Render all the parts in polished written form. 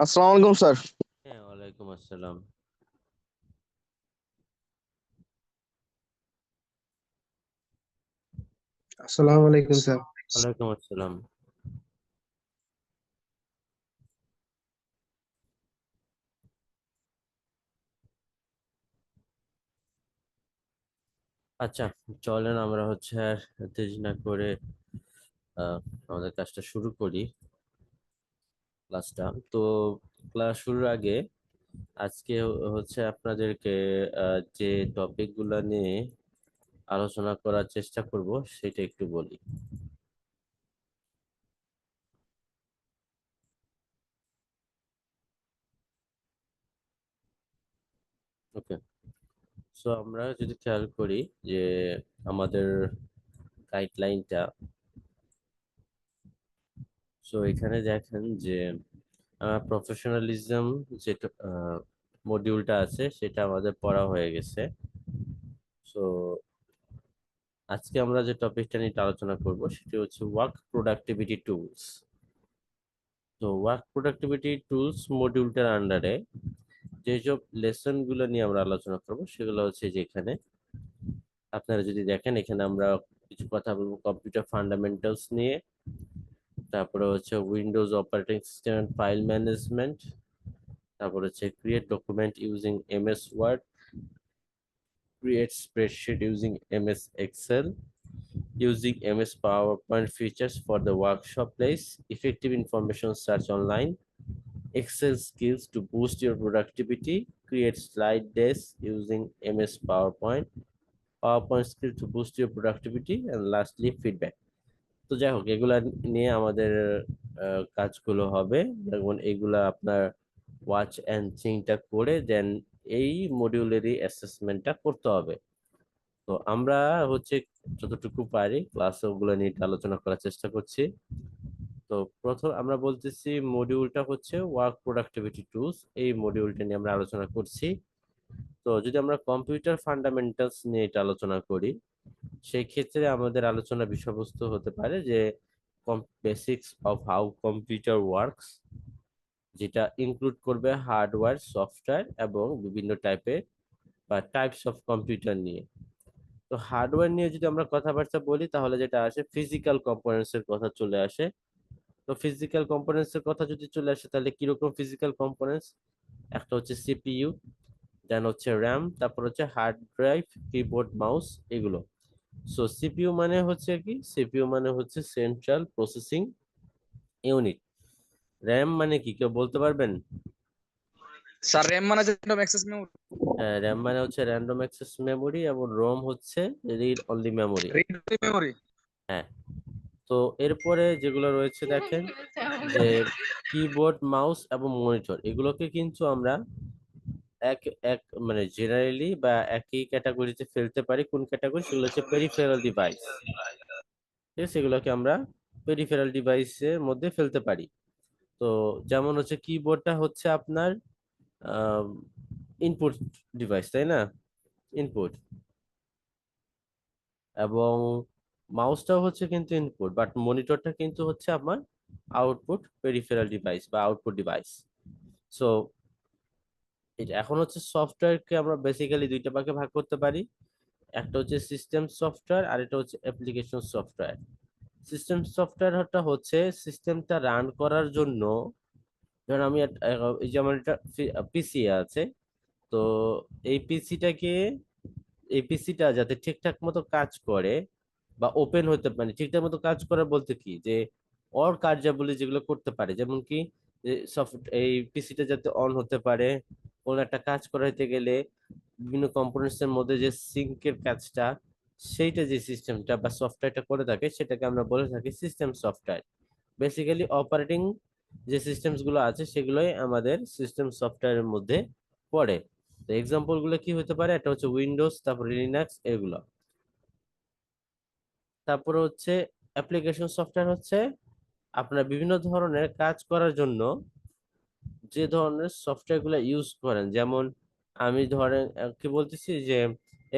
আসসালামু আলাইকুম স্যার। হ্যাঁ, ওয়ালাইকুম আসসালাম। আসসালামু আলাইকুম স্যার। ওয়ালাইকুম আসসালাম। আচ্ছা, চলেন আমরা আর দেরি না করে আহ, আমাদের কাজটা শুরু করি। ক্লাসটা তো ক্লাস শুরুর আগে আজকে আপনাদেরকে যে টপিক গুলা নিয়ে আলোচনা করার চেষ্টা করব সেটা একটু বলি। ওকে, সো আমরা যদি খেয়াল করি যে আমাদের গাইডলাইনটা, সো এখানে দেখেন যে প্রফেশনালিজম যেটা মডিউলটা আছে সেটা আমাদের পড়া হয়ে গেছে। সো আজকে আমরা যে টপিকটা নিয়ে আলোচনা করব সেটি হচ্ছে ওয়ার্ক প্রোডাক্টিভিটি টুলস। তো ওয়ার্ক প্রোডাক্টিভিটি টুলস মডিউলটার আন্ডারে যেসব লেসন গুলো নিয়ে আমরা আলোচনা করব সেগুলো হচ্ছে যে এখানে আপনারা যদি দেখেন, এখানে আমরা কিছু কথা বলবো কম্পিউটার ফান্ডামেন্টালস নিয়ে, তারপরে হচ্ছে Windows operating system and file management, তারপর হচ্ছে create document using MS Word, create spreadsheet using MS Excel, using MS PowerPoint features for the workshop place, effective information search online, Excel skills to boost your productivity, create slide decks using MS PowerPoint, PowerPoint skills to boost your productivity, and lastly feedback. তো যাই হোক, এগুলা নিয়ে আমাদের কাজগুলো হবে। যেমন এগুলা আপনার ওয়াচ এন্ড চিন্তা করে দেন এই মডিউলেরই অ্যাসেসমেন্টটা করতে হবে। তো আমরা হচ্ছে যতটুকু পারি ক্লাসে ওগুলো নিয়ে একটু আলোচনা করার চেষ্টা করছি। তো প্রথম আমরা বলতেছি মডিউলটা হচ্ছে ওয়ার্ক প্রোডাক্টিভিটি টুলস, এই মডিউলটা নিয়ে আমরা আলোচনা করছি। তো যদি আমরা কম্পিউটার ফান্ডামেন্টালস নিয়ে এটা আলোচনা করি, সেই ক্ষেত্রে আমাদের আলোচনা বিষয়বস্তু হতে পারে যে basics of how computer works, যেটা ইনক্লুড করবে হার্ডওয়্যার, সফটওয়্যার এবং বিভিন্ন টাইপের বা টাইপস অফ কম্পিউটার নিয়ে। তো হার্ডওয়্যার নিয়ে যদি আমরা কথাবার্তা বলি তাহলে যেটা আসে ফিজিক্যাল কম্পোনেন্টস এর কথা চলে আসে। তো ফিজিক্যাল কম্পোনেন্টস এর কথা যদি চলে আসে তাহলে কিরকম ফিজিক্যাল কম্পোনেন্টস? একটা হচ্ছে সিপিইউ, দেন হচ্ছে র্যাম, তারপর হচ্ছে হার্ড ড্রাইভ, কিবোর্ড, মাউস, এগুলো। সো সিপিইউ মানে হচ্ছে কি? সিপিইউ মানে হচ্ছে সেন্ট্রাল প্রসেসিং ইউনিট। র্যাম মানে কি, কেউ বলতে পারবেন? স্যার র্যাম মানে র্যান্ডম অ্যাক্সেস মেমরি। র্যাম মানে হচ্ছে র্যান্ডম অ্যাক্সেস মেমোরি, এবং রোম হচ্ছে read only memory. Read memory. হ্যাঁ। তো এরপরে যেগুলো রয়েছে দেখেন যে কিবোর্ড, মাউস এবং মনিটর, এগুলোকে কিন্তু আমরা এক এক মানে জেনারেলি বা একই ক্যাটাগরিতে ফেলতে পারি। কোন ক্যাটাগরি? সেগুলো হচ্ছে পেরিফেরাল ডিভাইস। ঠিক আছে, সেগুলোকে আমরা পেরিফেরাল ডিভাইসের মধ্যে ফেলতে পারি। তো যেমন হচ্ছে কিবোর্ডটা হচ্ছে আপনার ইনপুট ডিভাইস, তাই না? ইনপুট। এবং মাউসটাও হচ্ছে কিন্তু ইনপুট, বাট মনিটরটা কিন্তু হচ্ছে আমার আউটপুট পেরিফেরাল ডিভাইস বা আউটপুট ডিভাইস। সো এটা এখন হচ্ছে সফটওয়্যারকে আমরা বেসিক্যালি দুইটা ভাগে ভাগ করতে পারি। একটা হচ্ছে সিস্টেম সফটওয়্যার আর এটা হচ্ছে অ্যাপ্লিকেশন সফটওয়্যার। সিস্টেম সফটওয়্যারটা হচ্ছে সিস্টেমটা রান করার জন্য, ধরুন আমি এই যে আমার একটা পিসি আছে। তো এই পিসিটাকে, এই পিসিটা যাতে ঠিকঠাক মতো কাজ করে বা ওপেন হতে পারে, ঠিকঠাক মতো কাজ করে বলতে কি যে অর কার্যাবলী যেগুলো করতে পারে, যেমন কি সফট এই পিসিটা যাতে অন হতে পারে, কোনো একটা কাজ করাইতে গেলে বিভিন্ন কম্পোনেন্টস এর মধ্যে যে সিঙ্কের কাজটা, সেইটা যে সিস্টেমটা বা সফটওয়্যারটা করে থাকে সেটাকে আমরা বলে থাকি সিস্টেম সফটওয়্যার। বেসিক্যালি অপারেটিং যে সিস্টেমস গুলো আছে সেগুলোই আমাদের সিস্টেম সফটওয়্যারের মধ্যে পড়ে। তো এক্সাম্পল গুলো কি হতে পারে? এটা হচ্ছে উইন্ডোজ, তারপর লিনাক্স, এগুলো। তারপরে হচ্ছে অ্যাপ্লিকেশন সফটওয়্যার, হচ্ছে আপনার বিভিন্ন ধরনের কাজ করার জন্য যে ধরনের সফটওয়্যার গুলো ইউজ করেন। যেমন আমি ধরেন কি বলতেছি যে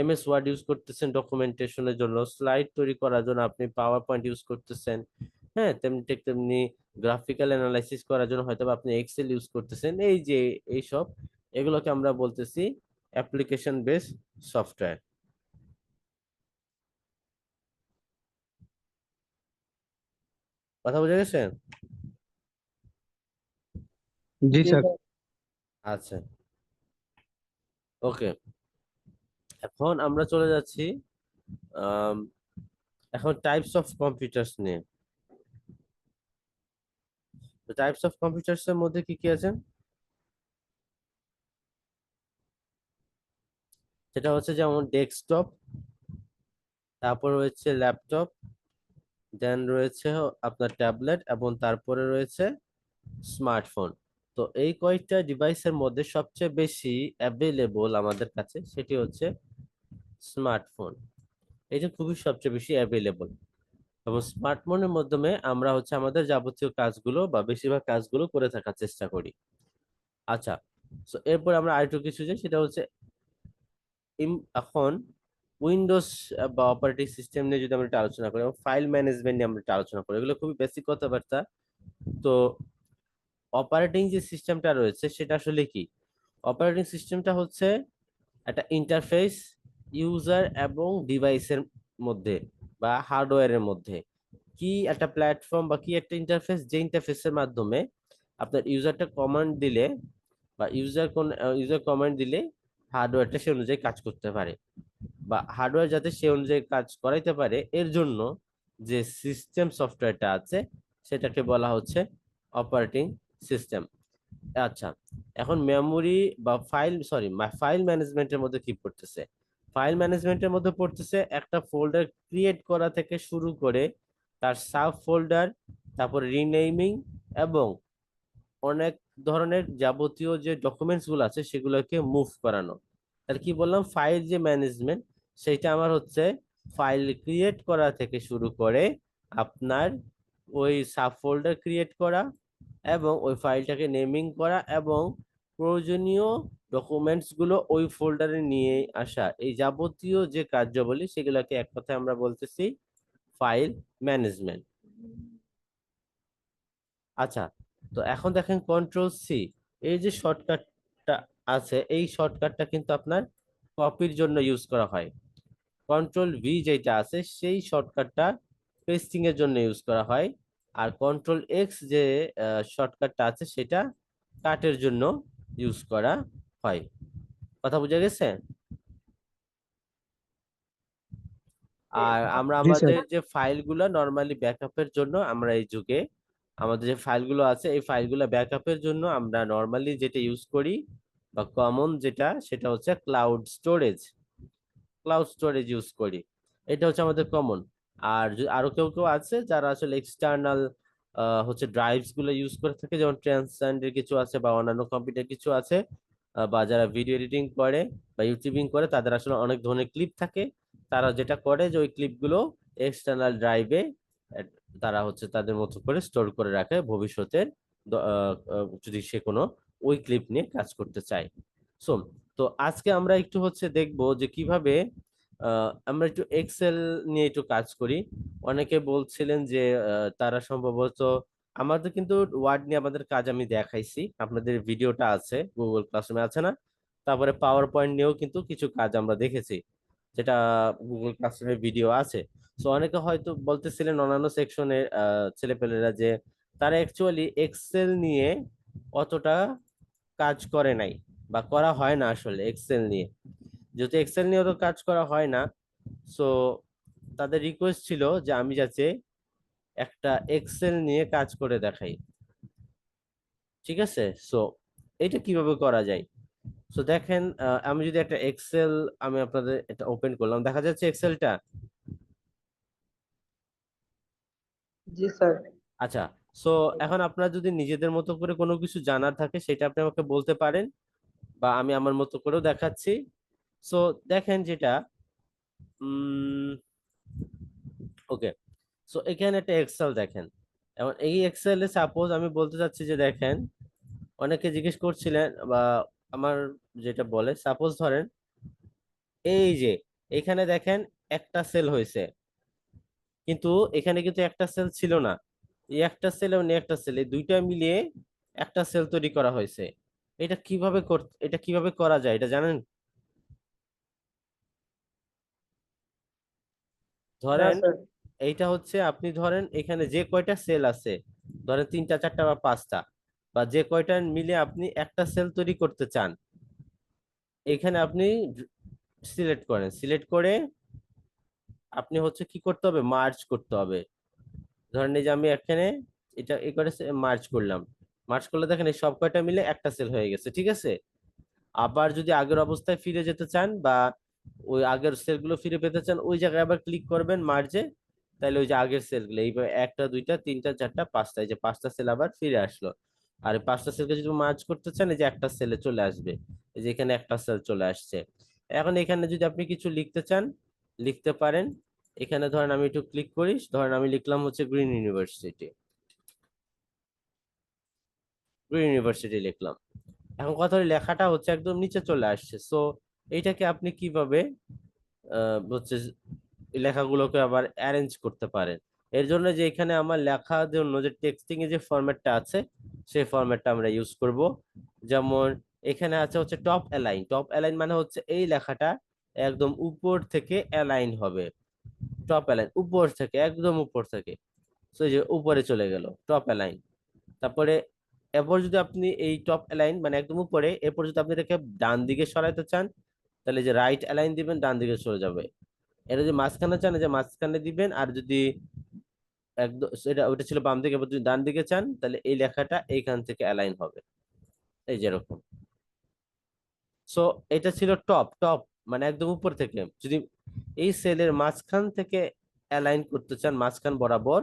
এমএস ওয়ার্ড ইউজ করতেছেন ডকুমেন্টেশনের জন্য, স্লাইড তৈরি করার জন্য আপনি পাওয়ার পয়েন্ট ইউজ করতেছেন। হ্যাঁ, তেমনি ঠিক তেমনি গ্রাফিক্যাল অ্যানালাইসিস করার জন্য হয়তো আপনি এক্সেল ইউজ করতেছেন, এই যে এইসব, এগুলোকে আমরা বলতেছি অ্যাপ্লিকেশন বেস সফটওয়্যার। কথা বুঝে গেছে? জি স্যার। আচ্ছা, ওকে। এখন আমরা চলে যাচ্ছি আম, এখন টাইপস অফ কম্পিউটার্স নিয়ে। তো টাইপস অফ কম্পিউটার্স এর মধ্যে কি কি আছে? সেটা হচ্ছে যেমন ডেস্কটপ, তারপর রয়েছে ল্যাপটপ, দেন রয়েছে আপনার ট্যাবলেট, এবং তারপরে রয়েছে স্মার্টফোন। তো এই কয়েকটা ডিভাইসের মধ্যে সবচেয়ে বেশি অ্যাভেলেবল আমাদের কাছে সেটি হচ্ছে স্মার্টফোন। এটা খুবই সবচেয়ে বেশি অ্যাভেলেবল, এবং স্মার্টফোনের মাধ্যমে আমরা হচ্ছে আমাদের যাবতীয় কাজগুলো বা বেশিরভাগ কাজগুলো করে থাকার চেষ্টা করি। আচ্ছা, তো এরপর আমরা আরেকটু কিছু যে সেটা হচ্ছে এখন উইন্ডোজ বা অপারেটিং সিস্টেম নিয়ে যদি আমরা একটু আলোচনা করি, এবং ফাইল ম্যানেজমেন্ট নিয়ে আমরা একটু আলোচনা করি, এগুলো খুবই বেসিক কথাবার্তা। তো অপারেটিং যে সিস্টেমটা রয়েছে সেটা আসলে কি? অপারেটিং সিস্টেমটা হচ্ছে একটা ইন্টারফেস ইউজার এবং ডিভাইসের মধ্যে বা হার্ডওয়্যারের মধ্যে, কি একটা প্ল্যাটফর্ম বা কি একটা ইন্টারফেস, যে ইন্টারফেসের মাধ্যমে আপনার ইউজারটা কমান্ড দিলে বা ইউজার কমান্ড দিলে হার্ডওয়্যারটা সে অনুযায়ী কাজ করতে পারে, বা হার্ডওয়্যার যাতে সে অনুযায়ী কাজ করাইতে পারে এর জন্য যে সিস্টেম সফটওয়্যারটা আছে সেটাকে বলা হচ্ছে অপারেটিং সিস্টেম। আচ্ছা, এখন মেমোরি বা ফাইল ম্যানেজমেন্টের মধ্যে কি পড়তেছে? ফাইল ম্যানেজমেন্টের মধ্যে পড়তেছে একটা ফোল্ডার ক্রিয়েট করা থেকে শুরু করে তার সাব ফোল্ডার, তারপর রিনেমিং, এবং অনেক ধরনের যাবতীয় যে ডকুমেন্টস গুলো আছে সেগুলোকে মুভ করানো। তাহলে কি বললাম, ফাইল যে ম্যানেজমেন্ট সেইটা আমার হচ্ছে ফাইল ক্রিয়েট করা থেকে শুরু করে আপনার ওই সাব ফোল্ডার ক্রিয়েট করা, এবং ওই ফাইলটাকে নেমিং করা, এবং প্রয়োজনীয় ডকুমেন্টস গুলো ওই ফোল্ডারে নিয়ে আসা, এই যাবতীয় যে কার্যাবলী সেগুলোকে এক কথায় আমরা বলতেছি ফাইল ম্যানেজমেন্ট। আচ্ছা, তো এখন দেখেন কন্ট্রোল সি, এই যে শর্টকাটটা আছে, এই শর্টকাটটা কিন্তু আপনার কপির জন্য ইউজ করা হয়। কন্ট্রোল ভি যেটা আছে সেই শর্টকাটটা পেস্টিং এর জন্য ইউজ করা হয়। আর কন্ট্রোল এক্স যে শর্টকাটটা আছে সেটা কাটের জন্য ইউজ করা হয়। কথা বুঝে গেছে? আর আমরা জি স্যার। আমাদের যে ফাইলগুলো নর্মালি ব্যাকআপের জন্য, আমরা এই যুগে আমাদের যে ফাইলগুলো আছে এই ফাইলগুলো ব্যাকআপের জন্য আমরা নর্মালি যেটা ইউজ করি বা কমন যেটা, সেটা হচ্ছে ক্লাউড স্টোরেজ ইউজ করি। এটা হচ্ছে আমাদের কমন। আর আরো কেউ কেউ আছে যারা আসলে এক্সটার্নাল হচ্ছে ড্রাইভস গুলো ইউজ করে থাকে, যেমন ট্রান্সেন্ডের কিছু আছে বা অন্যান্য কম্পিউটার কিছু আছে, বা যারা ভিডিও এডিটিং করে বা ইউটিউবিং করে তাদের আসলে অনেক ধরনের ক্লিপ থাকে। তারা যেটা করে যে ওই ক্লিপগুলো এক্সটার্নাল ড্রাইভে তারা হচ্ছে তাদের মতো করে স্টোর করে রাখে ভবিষ্যতে, যদি সে কোনো ওই ক্লিপ নিয়ে কাজ করতে চায়। সো, তো আজকে আমরা একটু হচ্ছে দেখবো যে কিভাবে আমরা একটু এক্সেল নিয়ে একটু কাজ করি। অনেকে বলছিলেন যে তারা সম্ভবত, আমাদের কিন্তু ওয়ার্ড নিয়ে আমাদের কাজ আমি দেখাইছি, আপনাদের ভিডিওটা আছে গুগল ক্লাসরুমে আছে না? তারপরে পাওয়ার পয়েন্ট নিয়েও কিন্তু কিছু কাজ আমরা দেখেছি, যেটা গুগল ক্লাসরুমে ভিডিও আছে। তো অনেকে হয়তো বলতেছিলেন অন্যান্য সেকশনের ছেলেপেলেরা যে তারা অ্যাকচুয়ালি এক্সেল নিয়ে অতটা কাজ করে নাই বা করা হয় না আসলে এক্সেল নিয়ে। যেহেতু এক্সেল নিয়ে তো কাজ করা হয় না, সো তাদের রিকোয়েস্ট ছিল যে আমি যাতে একটা এক্সেল নিয়ে কাজ করে দেখাই। ঠিক আছে, সো এটা কিভাবে করা যায়? সো দেখেন, আমি যদি একটা এক্সেল, আমি আপনাদের এটা ওপেন করলাম, দেখা যাচ্ছে এক্সেলটা। জি স্যার। আচ্ছা, সো এখন আপনার যদি নিজেদের মতো করে কোনো কিছু জানার থাকে সেটা আপনি আমাকে বলতে পারেন, বা আমি আমার মতো করেও দেখাচ্ছি। সো দেখেন যেটা, ওকে, সো এখানে একটা এক্সেল দেখেন। এখন এই এক্সেলে সাপোজ আমি বলতে চাচ্ছি যে দেখেন, অনেকে জিজ্ঞেস করছিলেন বা আমার যেটা বলে, সাপোজ ধরেন এই যে এখানে দেখেন একটা সেল হয়েছে, কিন্তু এখানে কিন্তু একটা সেল ছিল না। এই একটা সেল এবং এই একটা সেল, এই দুইটা মিলিয়ে একটা সেল তৈরি করা হয়েছে। এটা কিভাবে করা যায় এটা জানেন? না ধরেন স্যার। এইটা হচ্ছে, আপনি ধরেন এখানে যে কয়টা সেল আছে, ধরেন 3টা 4টা বা 5টা, বা যে কয়টা মিলে আপনি একটা সেল তৈরি করতে চান, এখানে আপনি সিলেক্ট করেন। সিলেক্ট করে আপনি হচ্ছে কি করতে হবে, মার্জ করতে হবে। ধরেন এই যে আমি এখানে এটা এই করে মার্জ করলাম। মার্জ করলে দেখেন এই সব কয়টা মিলে একটা সেল হয়ে গেছে, ঠিক আছে। আবার যদি আগের অবস্থায় ফিরে যেতে চান বা ওই আগের সেলগুলো ফিরে পেতে চান, ওই জায়গায় আবার ক্লিক করবেন মার্জে। তাহলে ওই যে আগের সেলগুলো এইভাবে একটা দুইটা তিনটা চারটা পাঁচটা, এই যে 5টা সেল আবার ফিরে আসলো। আর এই 5টা সেলকে যদি মার্জ করতে চান, এই যে একটা সেলে চলে আসবে। এই যে এখানে একটা সেল চলে আসছে। এখন এখানে যদি আপনি কিছু লিখতে চান, লিখতে পারেন। এখানে ধরেন আমি একটু ক্লিক করি, ধরেন আমি লিখলাম হচ্ছে গ্রিন ইউনিভার্সিটি। গ্রিন ইউনিভার্সিটি লিখলাম। এখন কথা হলো লেখাটা হচ্ছে একদম নিচে চলে আসছে। সো এইটাকে আপনি কিভাবে হচ্ছে এই লেখাগুলোকে আবার অ্যারেঞ্জ করতে পারেন? এর জন্য যে এখানে আমার লেখার জন্য যে টেক্সটিং এর যে ফরম্যাটটা আছে, সেই ফরম্যাটটা আমরা ইউজ করব। যেমন এখানে আছে হচ্ছে টপ অ্যালাইন। টপ অ্যালাইন মানে হচ্ছে এই লেখাটা একদম উপর থেকে অ্যালাইন হবে। টপ অ্যালাইন উপর থেকে, একদম উপর থেকে। তো এই যে উপরে চলে গেল টপ অ্যালাইন। তারপরে এরপর যদি আপনি এই টপ অ্যালাইন মানে একদম উপরে, এরপর যদি আপনি এটাকে ডান দিকে সরাইতে চান, তাহলে যে রাইট অ্যালাইন দিবেন, ডান দিকে সরে যাবে। এটা যদি মাঝখানে চান, এই যে মাঝখানে দিবেন। আর যদি একদম সেটা ওটা ছিল বাম দিকে, এবার যদি ডান দিকে চান, তাহলে এই লেখাটা এইখান থেকে অ্যালাইন হবে, এই যেরকম। সো এটা ছিল টপ। টপ মানে একদম উপর থেকে। যদি এই সেলের মাঝখান থেকে অ্যালাইন করতে চান, মাঝখান বরাবর,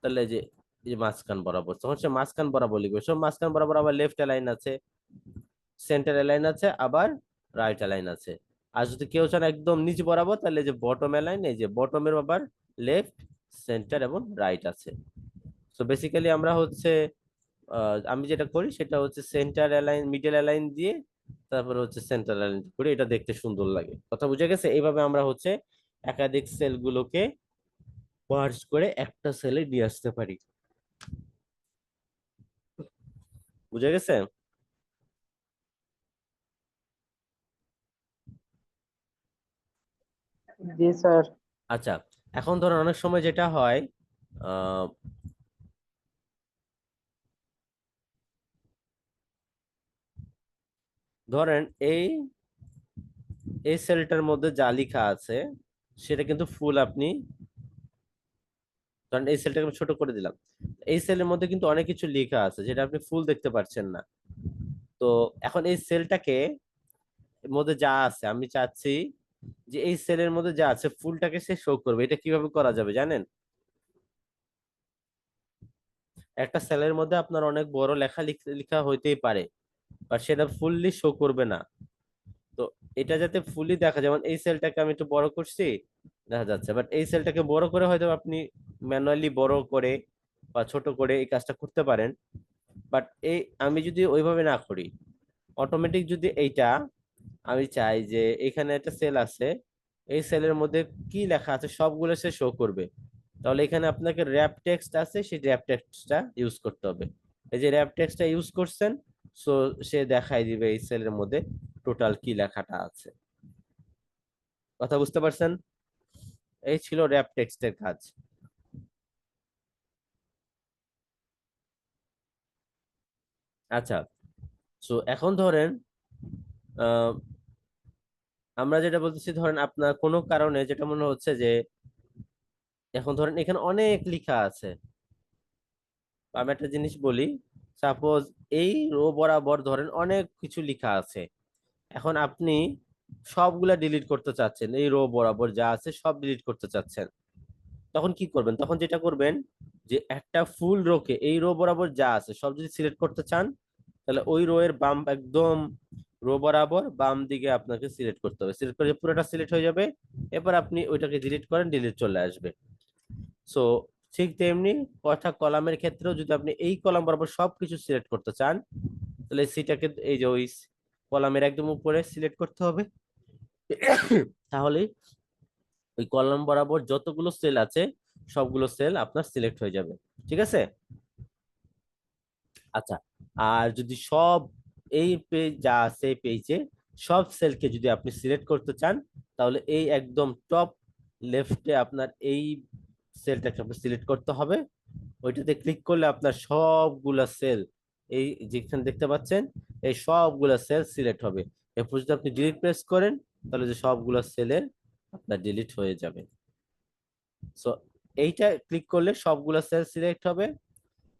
তাহলে এই যে এই যে মাঝখান বরাবর, তখন সে মাঝখান বরাবর লিখবে। সব মাঝখান বরাবর আবার লেফট অ্যালাইন আছে, সেন্টার অ্যালাইন আছে, আবার রাইট অ্যালাইন আছে। আর যদি কেউ চান একদম নিচ বরাবর, তাহলে যে বটম অ্যালাইন, এই যে বটমের আবার লেফট, সেন্টার এবং রাইট আছে। তো বেসিক্যালি আমরা হচ্ছে আমি যেটা করি সেটা হচ্ছে সেন্টার অ্যালাইন, মিডল অ্যালাইন দিয়ে তারপরে হচ্ছে সেন্টার অ্যালাইন করে, এটা দেখতে সুন্দর লাগে। কথা বুঝে গেছে? এইভাবে আমরা হচ্ছে একাধিক সেলগুলোকে মার্জ করে একটা সেলে নিয়ে আসতে পারি। বুঝে গেছে? জি স্যার। আচ্ছা, এখন ধরুন অনেক সময় যেটা হয়, আহ ধরেন এই সেলটার মধ্যে যা লেখা আছে সেটা কিন্তু ফুল, আপনি ধরেন এই সেলটাকে আমি ছোট করে দিলাম। এই সেলের মধ্যে কিন্তু অনেক কিছু লেখা আছে যেটা আপনি ফুল দেখতে পাচ্ছেন না। তো এখন এই সেলটাকে মধ্যে যা আছে, আমি চাচ্ছি যে এই সেলের মধ্যে যা আছে ফুলটাকে সে শো করবে। এটা কিভাবে করা যাবে জানেন? একটা সেলের মধ্যে আপনার অনেক বড় লেখা লেখা হইতেই পারে, বা সেটা ফুললি শো করবে না। তো এটা যাতে ফুলি দেখা, যেমন এই সেলটাকে আমি একটু বড় করছি, দেখা যাচ্ছে। বাট এই সেলটাকে বড় করে হয়তো আপনি ম্যানুয়ালি বড় করে বা ছোট করে এই কাজটা করতে পারেন। বাট এই আমি যদি ওইভাবে না করি, অটোমেটিক যদি এইটা আমি চাই যে এখানে একটা সেল আছে, এই সেলের মধ্যে কি লেখা আছে সবগুলো সে শো করবে, তাহলে এখানে আপনাকে র্যাপ টেক্সট আছে, সেই র্যাপ টেক্সটটা ইউজ করতে হবে। এই যে র্যাপ টেক্সটটা ইউজ করছেন, সো সে দেখাই দিবে এই সেলের মধ্যে টোটাল কি লেখাটা আছে। কথা বুঝতে পারছেন? এই ছিল র্যাপ টেক্সটের কাজ। আচ্ছা, সো এখন ধরেন আহ আমরা যেটা বলতেছি, ধরেন আপনার কোনো কারণে যেটা মনে হচ্ছে যে এখন ধরেন এখানে অনেক লেখা আছে। আমি একটা জিনিস বলি, সাপোজ এই রো বরাবর ধরেন অনেক কিছু লেখা আছে। এখন আপনি সবগুলা ডিলিট করতে চাচ্ছেন, এই রো বরাবর যা আছে সব ডিলিট করতে চাচ্ছেন। তখন কি করবেন? তখন যেটা করবেন যে একটা ফুল রোকে এই রো বরাবর যা আছে সব যদি সিলেক্ট করতে চান, তাহলে ওই রো এর বাম একদম রো বরাবর বাম দিকে আপনাকে সিলেক্ট করতে হবে। সিলেক্ট করে পুরোটা সিলেক্ট হয়ে যাবে। এবার আপনি ওইটাকে ডিলিট করেন, ডিলিট চলে আসবে। সো ঠিক তেমনি কথা কলামের ক্ষেত্রেও, যদি আপনি এই কলাম বরাবর সবকিছু সিলেক্ট করতে চান, তাহলে সেটাকে এই যে ওই কলামের একদম উপরে সিলেক্ট করতে হবে। তাহলে ওই কলাম বরাবর যতগুলো সেল আছে সবগুলো সেল আপনার সিলেক্ট হয়ে যাবে। ঠিক আছে? আচ্ছা, আর যদি সব এই পেজ যা আছে এই পেজে সব সেলকে যদি আপনি সিলেক্ট করতে চান, তাহলে এই একদম টপ লেফটে আপনার এই সেলটাকে আপনি সিলেক্ট করতে হবে। ওইটাতে ক্লিক করলে আপনার সবগুলা সেল, এই যেখানে দেখতে পাচ্ছেন, এই সবগুলা সেল সিলেক্ট হবে। এরপর যদি আপনি ডিলিট প্রেস করেন, তাহলে যে সবগুলা সেলের আপনার ডিলিট হয়ে যাবে। সো এইটা ক্লিক করলে সবগুলা সেল সিলেক্ট হবে।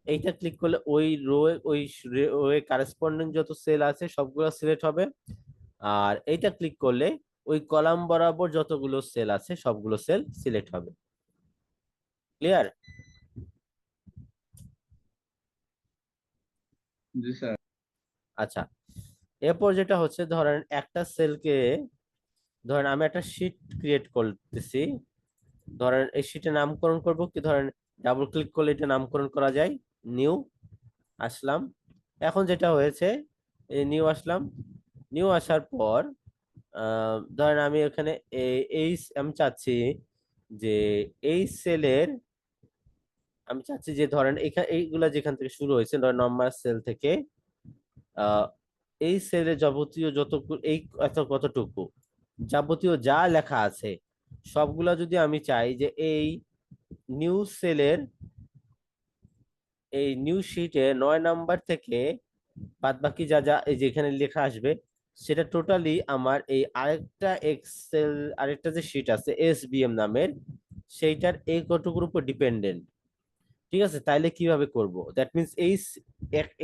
এইটা ক্লিক করলে ওই রোয়ে কারেসপন্ডিং যত সেল আছে সবগুলো সিলেক্ট হবে। আর এইটা ক্লিক করলে ওই কলাম বরাবর যতগুলো সেল আছে সবগুলো সেল সিলেক্ট হবে। ক্লিয়ার? জি স্যার। আচ্ছা, এরপর যেটা হচ্ছে, ধরেন একটা সেলকে, ধরেন আমি একটা শীট ক্রিয়েট করতেছি। ধরেন এই শীটে নামকরণ করব কি, ধরেন ডাবল ক্লিক করলে এটা নামকরণ করা যায়, নিউ আসলাম। এখন যেটা হয়েছে, এই নিউ আসলাম, নিউ আসার পর ধরেন আমি এখানে এই আমি চাচ্ছি যে এই সেলের, আমি চাচ্ছি যে ধরেন এখানে এইগুলা যেখান থেকে শুরু হয়েছে, ধরেন নম্বর সেল থেকে আহ এই সেলে যাবতীয় যতটুকু এই কতটুকু যাবতীয় যা লেখা আছে সবগুলা যদি আমি চাই যে এই নিউ সেলের, এই নিউ শিটে 9 নাম্বার থেকে বাদ বাকি যা যা এই যেখানে লেখা আসবে সেটা টোটালি আমার এই আরেকটা এক্সেল, আরেকটা যে শিট আছে এসবিএম নামের, সেইটার এই কতটুকুর উপর ডিপেন্ডেন্ট। ঠিক আছে? তাইলে কিভাবে করব? দ্যাট মিনস এই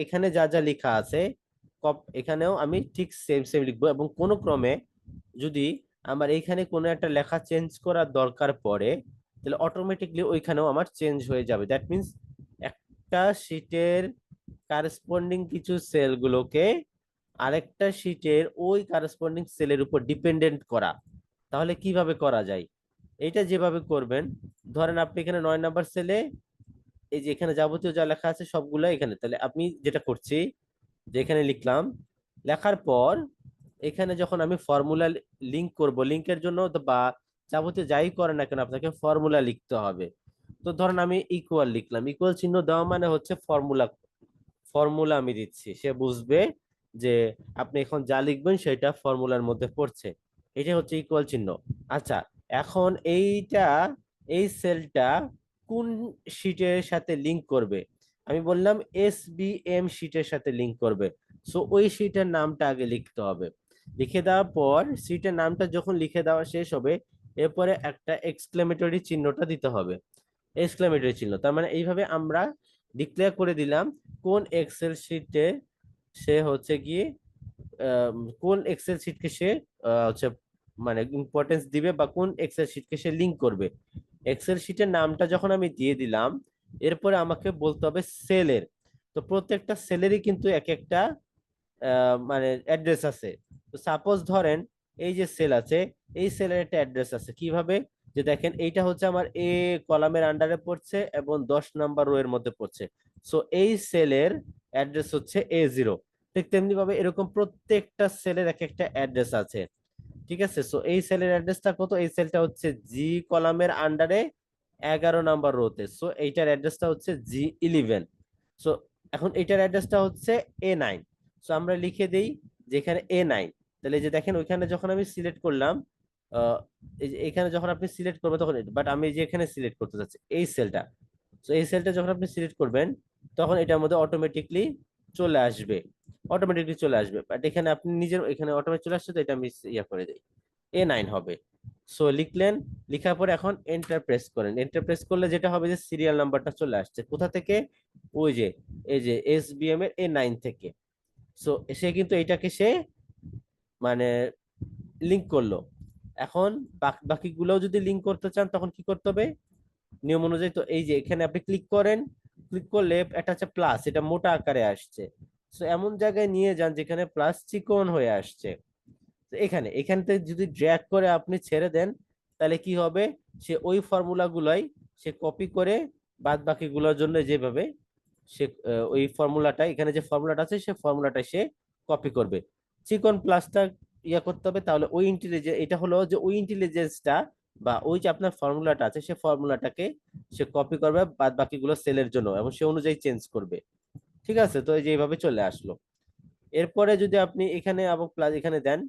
এখানে যা যা লেখা আছে এখানেও আমি ঠিক সেম সেম লিখবো, এবং কোনো ক্রমে যদি আমার এইখানে কোনো একটা লেখা চেঞ্জ করার দরকার পড়ে, তাহলে অটোমেটিকলি ওইখানেও আমার চেঞ্জ হয়ে যাবে। দ্যাট মিনস একটা শিটের কারেসপন্ডিং কিছু সেলগুলোকে আরেকটা শিটের ওই কারেসপন্ডিং সেলের উপর ডিপেন্ডেন্ট করা। তাহলে কিভাবে করা যায়? এটা যেভাবে করবেন, ধরেন আপনি এখানে 9 নাম্বার সেলে এই যে এখানে যাবতীয় যা লেখা আছে সবগুলো এখানে, তাহলে আপনি যেটা করছি যে এখানে লিখলাম, লেখার পর এখানে যখন আমি ফর্মুলা লিংক করব, লিংকের জন্য বা যাবতীয় যাই করে না কেন আপনাকে ফর্মুলা লিখতে হবে। তো ধরেন আমি ইকুয়াল লিখলাম, ইকুয়াল চিহ্ন দেওয়া মানে হচ্ছে ফর্মুলা, ফর্মুলা আমি দিচ্ছি, সে বুঝবে যে আপনি এখন যা লিখবেন সেটা ফর্মুলার মধ্যে পড়ছে। এটা হচ্ছে ইকুয়াল চিহ্ন। আচ্ছা, এখন এইটা, এই সেলটা কোন শিটের সাথে লিংক করবে? আমি বললাম এসবিএম শিটের সাথে লিংক করবে। সো ওই শিটের নামটা আগে লিখতে হবে। লিখে দেওয়ার পর শিটের নামটা যখন লিখে দেওয়া শেষ হবে, এরপরে একটা এক্সক্লেমেটরি চিহ্নটা দিতে হবে। এক্সক্লেমেটরি চিহ্ন, তার মানে এইভাবে আমরা ডিক্লেয়ার করে দিলাম কোন এক্সেল শিটে সে হচ্ছে গিয়ে কোন এক্সেল শিটকে সে হচ্ছে মানে ইম্পর্টেন্স দিবে, বা কোন এক্সেল শিটকে সে লিংক করবে। এক্সেল শিটের নামটা যখন আমি দিয়ে দিলাম, এরপরে আমাকে বলতে হবে সেলের। তো প্রত্যেকটা সেলেরই কিন্তু এক একটা মানে অ্যাড্রেস আছে। তো সাপোজ ধরেন এই যে সেল আছে, এই সেলের একটা অ্যাড্রেস আছে। কিভাবে? যে দেখেন এইটা হচ্ছে আমার এ কলামের আন্ডারে পড়ছে এবং 10 নাম্বার রো এর মধ্যে পড়ছে। সো এই সেলের অ্যাড্রেস হচ্ছে A0। ঠিক তেমনি ভাবে এরকম প্রত্যেকটা সেলের এক একটা অ্যাড্রেস আছে। ঠিক আছে? সো এই সেলের অ্যাড্রেসটা কত? এই সেলটা হচ্ছে জি কলামের আন্ডারে 11 নাম্বার রোতে। সো এইটার অ্যাড্রেসটা হচ্ছে G11। সো এখন এইটার অ্যাড্রেসটা হচ্ছে A9। সো আমরা লিখে দেই যেখানে A9। তাহলে এই যে দেখেন ওইখানে যখন আমি সিলেক্ট করলাম, এই যে এখানে যখন আপনি সিলেক্ট করবেন তখন, বাট আমি যে এখানে সিলেক্ট করতে চাচ্ছি এই সেলটা, সো এই সেলটা যখন আপনি সিলেক্ট করবেন তখন এটার মধ্যে অটোমেটিকলি চলে আসবে, অটোমেটিকলি চলে আসবে। বাট এখানে আপনি নিজের এখানে অটোমেটিক চলে আসছে, তো এটা আমি ইয়া করে দিই, A9 হবে। সো লিখলেন, লিখার পরে এখন এন্টার প্রেস করেন। এন্টার প্রেস করলে যেটা হবে যে সিরিয়াল নাম্বারটা চলে আসছে কোথা থেকে? ওই যে এই যে এসবিএম এর A9 থেকে। সো সে কিন্তু এটাকে সে মানে লিংক করলো। এখন বাকিগুলোও যদি লিংক করতে চান তখন কি করতে হবে নিয়ম অনুযায়ী? তো এই যে এখানে আপনি ক্লিক করেন, ক্লিক করলে একটা হচ্ছে প্লাস, এটা মোটা আকারে আসছে। সো এমন জায়গায় নিয়ে যান যেখানে প্লাস চিকন হয়ে আসছে। তো এখানে এখানতে যদি ড্র্যাগ করে আপনি ছেড়ে দেন, তাহলে কি হবে? সে ওই ফর্মুলা গুলাই সে কপি করে বাদ বাকিগুলোর জন্য যেভাবে সে ওই ফর্মুলাটা, এখানে যে ফর্মুলাটা আছে সে ফর্মুলাটা সে কপি করবে। চিকন প্লাসটা ইয়া করতে হবে, তাহলে ওই ইন্টেলিজেন্স, এটা হলো যে ওই ইন্টেলিজেন্সটা বা ওই যে আপনার ফর্মুলাটা আছে সে ফর্মুলাটাকে সে কপি করবে বাদ বাকিগুলো সেলের জন্য এবং সে অনুযায়ী চেঞ্জ করবে। ঠিক আছে, তো এই যে এইভাবে চলে আসলো। এরপরে যদি আপনি এখানে এবং প্লাস এখানে দেন,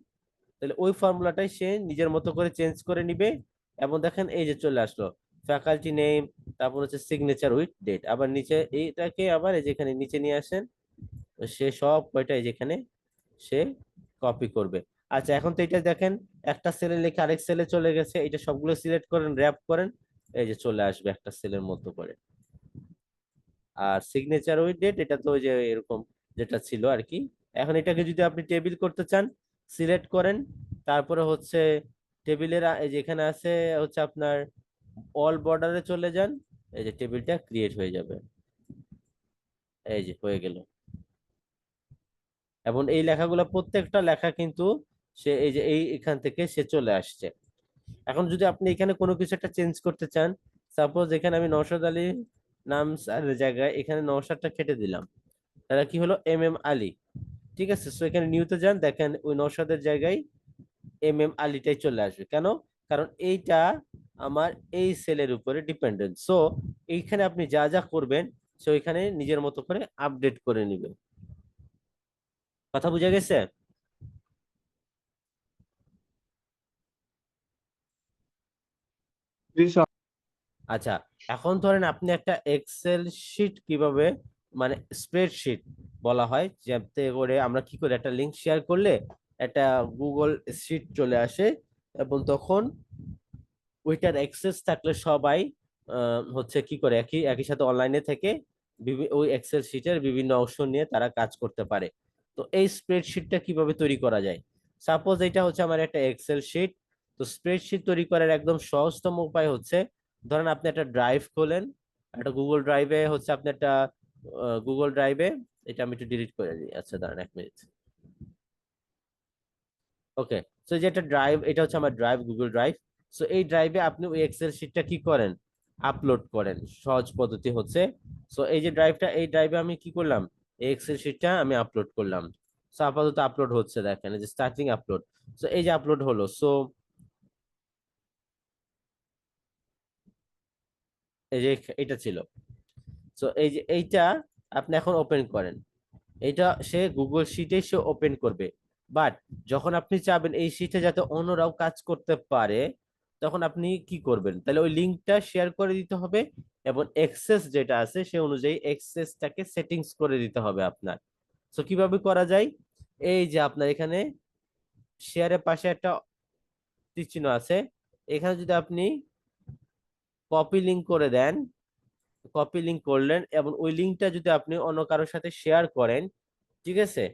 তাহলে ওই ফর্মুলাটাই সে নিজের মতো করে চেঞ্জ করে নিবে। এবং দেখেন এই যে চলে আসলো ফ্যাকাল্টি নেম, তারপর হচ্ছে সিগনেচার উইথ ডেট। আবার নিচে এইটাকে আবার এই যেখানে নিচে নিয়ে আসেন, সে সব কয়টাই যেখানে সে কপি করবে। আচ্ছা, এখন তো এটা দেখেন একটা সেলে লিখে আরেক সেলে চলে গেছে, এটা সবগুলো সিলেক্ট করেন, র‍্যাপ করেন, এই যে চলে আসবে একটা সেলের মতো করে। আর সিগনেচার উইথ ডেট এটা তো ওই যে এরকম যেটা ছিল আর কি। এখন এটাকে যদি আপনি টেবিল করতে চান, সিলেক্ট করেন, তারপরে হচ্ছে টেবিলের এই যে এখানে আছে হচ্ছে আপনার অল বর্ডারে চলে যান, এই যে টেবিলটা ক্রিয়েট হয়ে যাবে, এই যে হয়ে গেল। এবং এই লেখাগুলো প্রত্যেকটা লেখা কিন্তু সে এই যে এখান থেকে সে চলে আসছে। এখন যদি আপনি এখানে কোনো কিছু একটা চেঞ্জ করতে চান, সাপোজ এখানে আমি নওশাদ আলী নাম স্যারের জায়গায় এখানে নওশাদটা কেটে দিলাম, তাহলে কি হলো MM আলী। ঠিক আছে, সো এখানে নিউতে যান, দেখেন ওই নওশাদের জায়গায় MM আলীটাই চলে আসবে। কেন? কারণ এইটা আমার এই সেলের উপরে ডিপেন্ডেন্ট। সো এইখানে আপনি যা যা করবেন সো এখানে নিজের মতো করে আপডেট করে নেবেন। কথা বুঝা গেছে? জি স্যার। আচ্ছা, এখন ধরেন আপনি একটা এক্সেল শিট কিভাবে, মানে স্প্রেডশিট বলা হয়, যাতে করে আমরা কি করে একটা লিংক শেয়ার করলে একটা গুগল শিট চলে আসে এবং তখন ওইটার অ্যাক্সেস থাকলে সবাই হচ্ছে কি করে একই একই সাথে অনলাইনে থেকে ওই এক্সেল শিটের বিভিন্ন অংশ নিয়ে তারা কাজ করতে পারে। তো এই স্প্রেডশিটটা কিভাবে তৈরি করা যায়? সাপোজ এটা হচ্ছে আমার একটা এক্সেল শিট। তো স্প্রেডশিট তৈরি করার একদম সহজতম উপায় হচ্ছে, ধরেন আপনি একটা ড্রাইভ খোলেন, একটা গুগল ড্রাইভে হচ্ছে আপনি একটা গুগল ড্রাইভে, এটা আমি একটু ডিলিট করে দিই। আচ্ছা দাঁড়ান 1 মিনিট। ওকে, সো যে একটা ড্রাইভ, এটা হচ্ছে আমার ড্রাইভ, গুগল ড্রাইভ। সো এই ড্রাইভে আপনি ওই এক্সেল শিটটা কি করেন, আপলোড করেন। সহজ পদ্ধতি হচ্ছে, সো এই যে ড্রাইভটা, এই ড্রাইভে আমি কি করলাম, এই এক্সেল শিটটা আমি আপলোড করলাম। সো আপাতত আপলোড হচ্ছে, দেখেন এই যে স্টার্টিং আপলোড। সো এই যে আপলোড হলো। সো এই যে এটা ছিল। সো এই যে এইটা আপনি এখন ওপেন করেন, এটা সে গুগল শিটে সে ওপেন করবে। বাট যখন আপনি চাবেন এই শিটে যাতে অন্যরাও কাজ করতে পারে, তখন আপনি কি করবেন, তাহলে ওই লিঙ্কটা শেয়ার করে দিতে হবে এবং এক্সেস যেটা আছে সে অনুযায়ী এক্সেসটাকে সেটিংস করে দিতে হবে আপনার। তো কিভাবে করা যায়, এই যে আপনার এখানে শেয়ারের পাশে একটা তীর চিহ্ন আছে, এখানে যদি আপনি কপি লিঙ্ক করে দেন, কপি লিঙ্ক করলেন এবং ওই লিঙ্কটা যদি আপনি অন্য কারোর সাথে শেয়ার করেন, ঠিক আছে,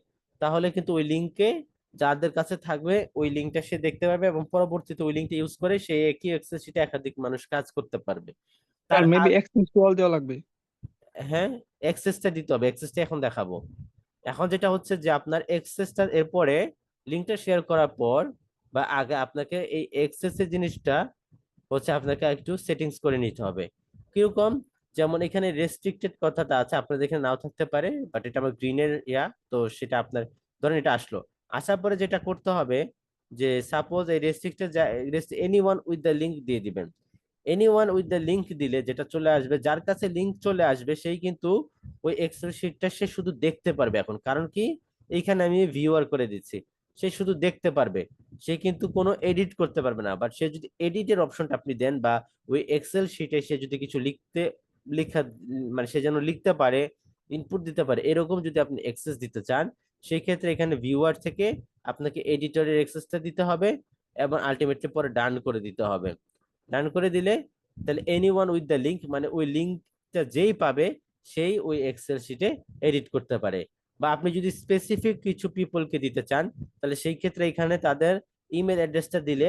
তাহলে কিন্তু ওই লিঙ্কে যাদের কাছে থাকবে ওই লিঙ্কটা সে দেখতে পাবে এবং পরবর্তীতে ওই লিঙ্কটা ইউজ করে সে একই অ্যাক্সেস শিটে একাধিক মানুষ কাজ করতে পারবে। স্যার তার মেবি এক্সেস টু অল দেওয়া লাগবে। হ্যাঁ, অ্যাক্সেসটা দিতে হবে, অ্যাক্সেসটা এখন দেখাবো। এখন যেটা হচ্ছে যে আপনার অ্যাক্সেসটা এরপরে লিঙ্কটা শেয়ার করার পর বা আগে আপনাকে এই অ্যাক্সেসের জিনিসটা হচ্ছে আপনাকে একটু সেটিংস করে নিতে হবে। কিরকম? যেমন এখানে রেস্ট্রিক্টেড কথাটা আছে, আপনাদের এখানে নাও থাকতে পারে, বাট এটা আমার গ্রিনের তো সেটা আপনার, ধরেন এটা আসলো, আসার পরে যেটা করতে হবে যে সাপোজ এই restricted anyone with the link দিয়ে দিবেন। এনিওয়ান উইথ দ্য লিঙ্ক দিলে যেটা চলে আসবে, যার কাছে লিঙ্ক চলে আসবে সেই কিন্তু ওই এক্সেল শিটটা সে শুধু দেখতে পারবে। এখন কারণ কি, এইখানে আমি ভিউয়ার করে দিচ্ছি, সে শুধু দেখতে পারবে, সে কিন্তু কোনো এডিট করতে পারবে না। বাট সে যদি এডিটের অপশনটা আপনি দেন বা ওই এক্সেল শিটে সে যদি কিছু লেখা, মানে সে যেন লিখতে পারে, ইনপুট দিতে পারে, এরকম যদি আপনি অ্যাক্সেস দিতে চান, সেই ক্ষেত্রে এখানে ভিউয়ার থেকে আপনাকে এডিটরের অ্যাক্সেসটা দিতে হবে এবং আলটিমেটলি পরে ডান করে দিতে হবে। ডান করে দিলে তাহলে এনিওয়ান উইথ দ্য লিঙ্ক, মানে ওই লিঙ্কটা যেই পাবে সেই ওই এক্সেল শিটে এডিট করতে পারে। বা আপনি যদি স্পেসিফিক কিছু পিপলকে দিতে চান, তাহলে সেই ক্ষেত্রে এখানে তাদের ইমেল অ্যাড্রেসটা দিলে,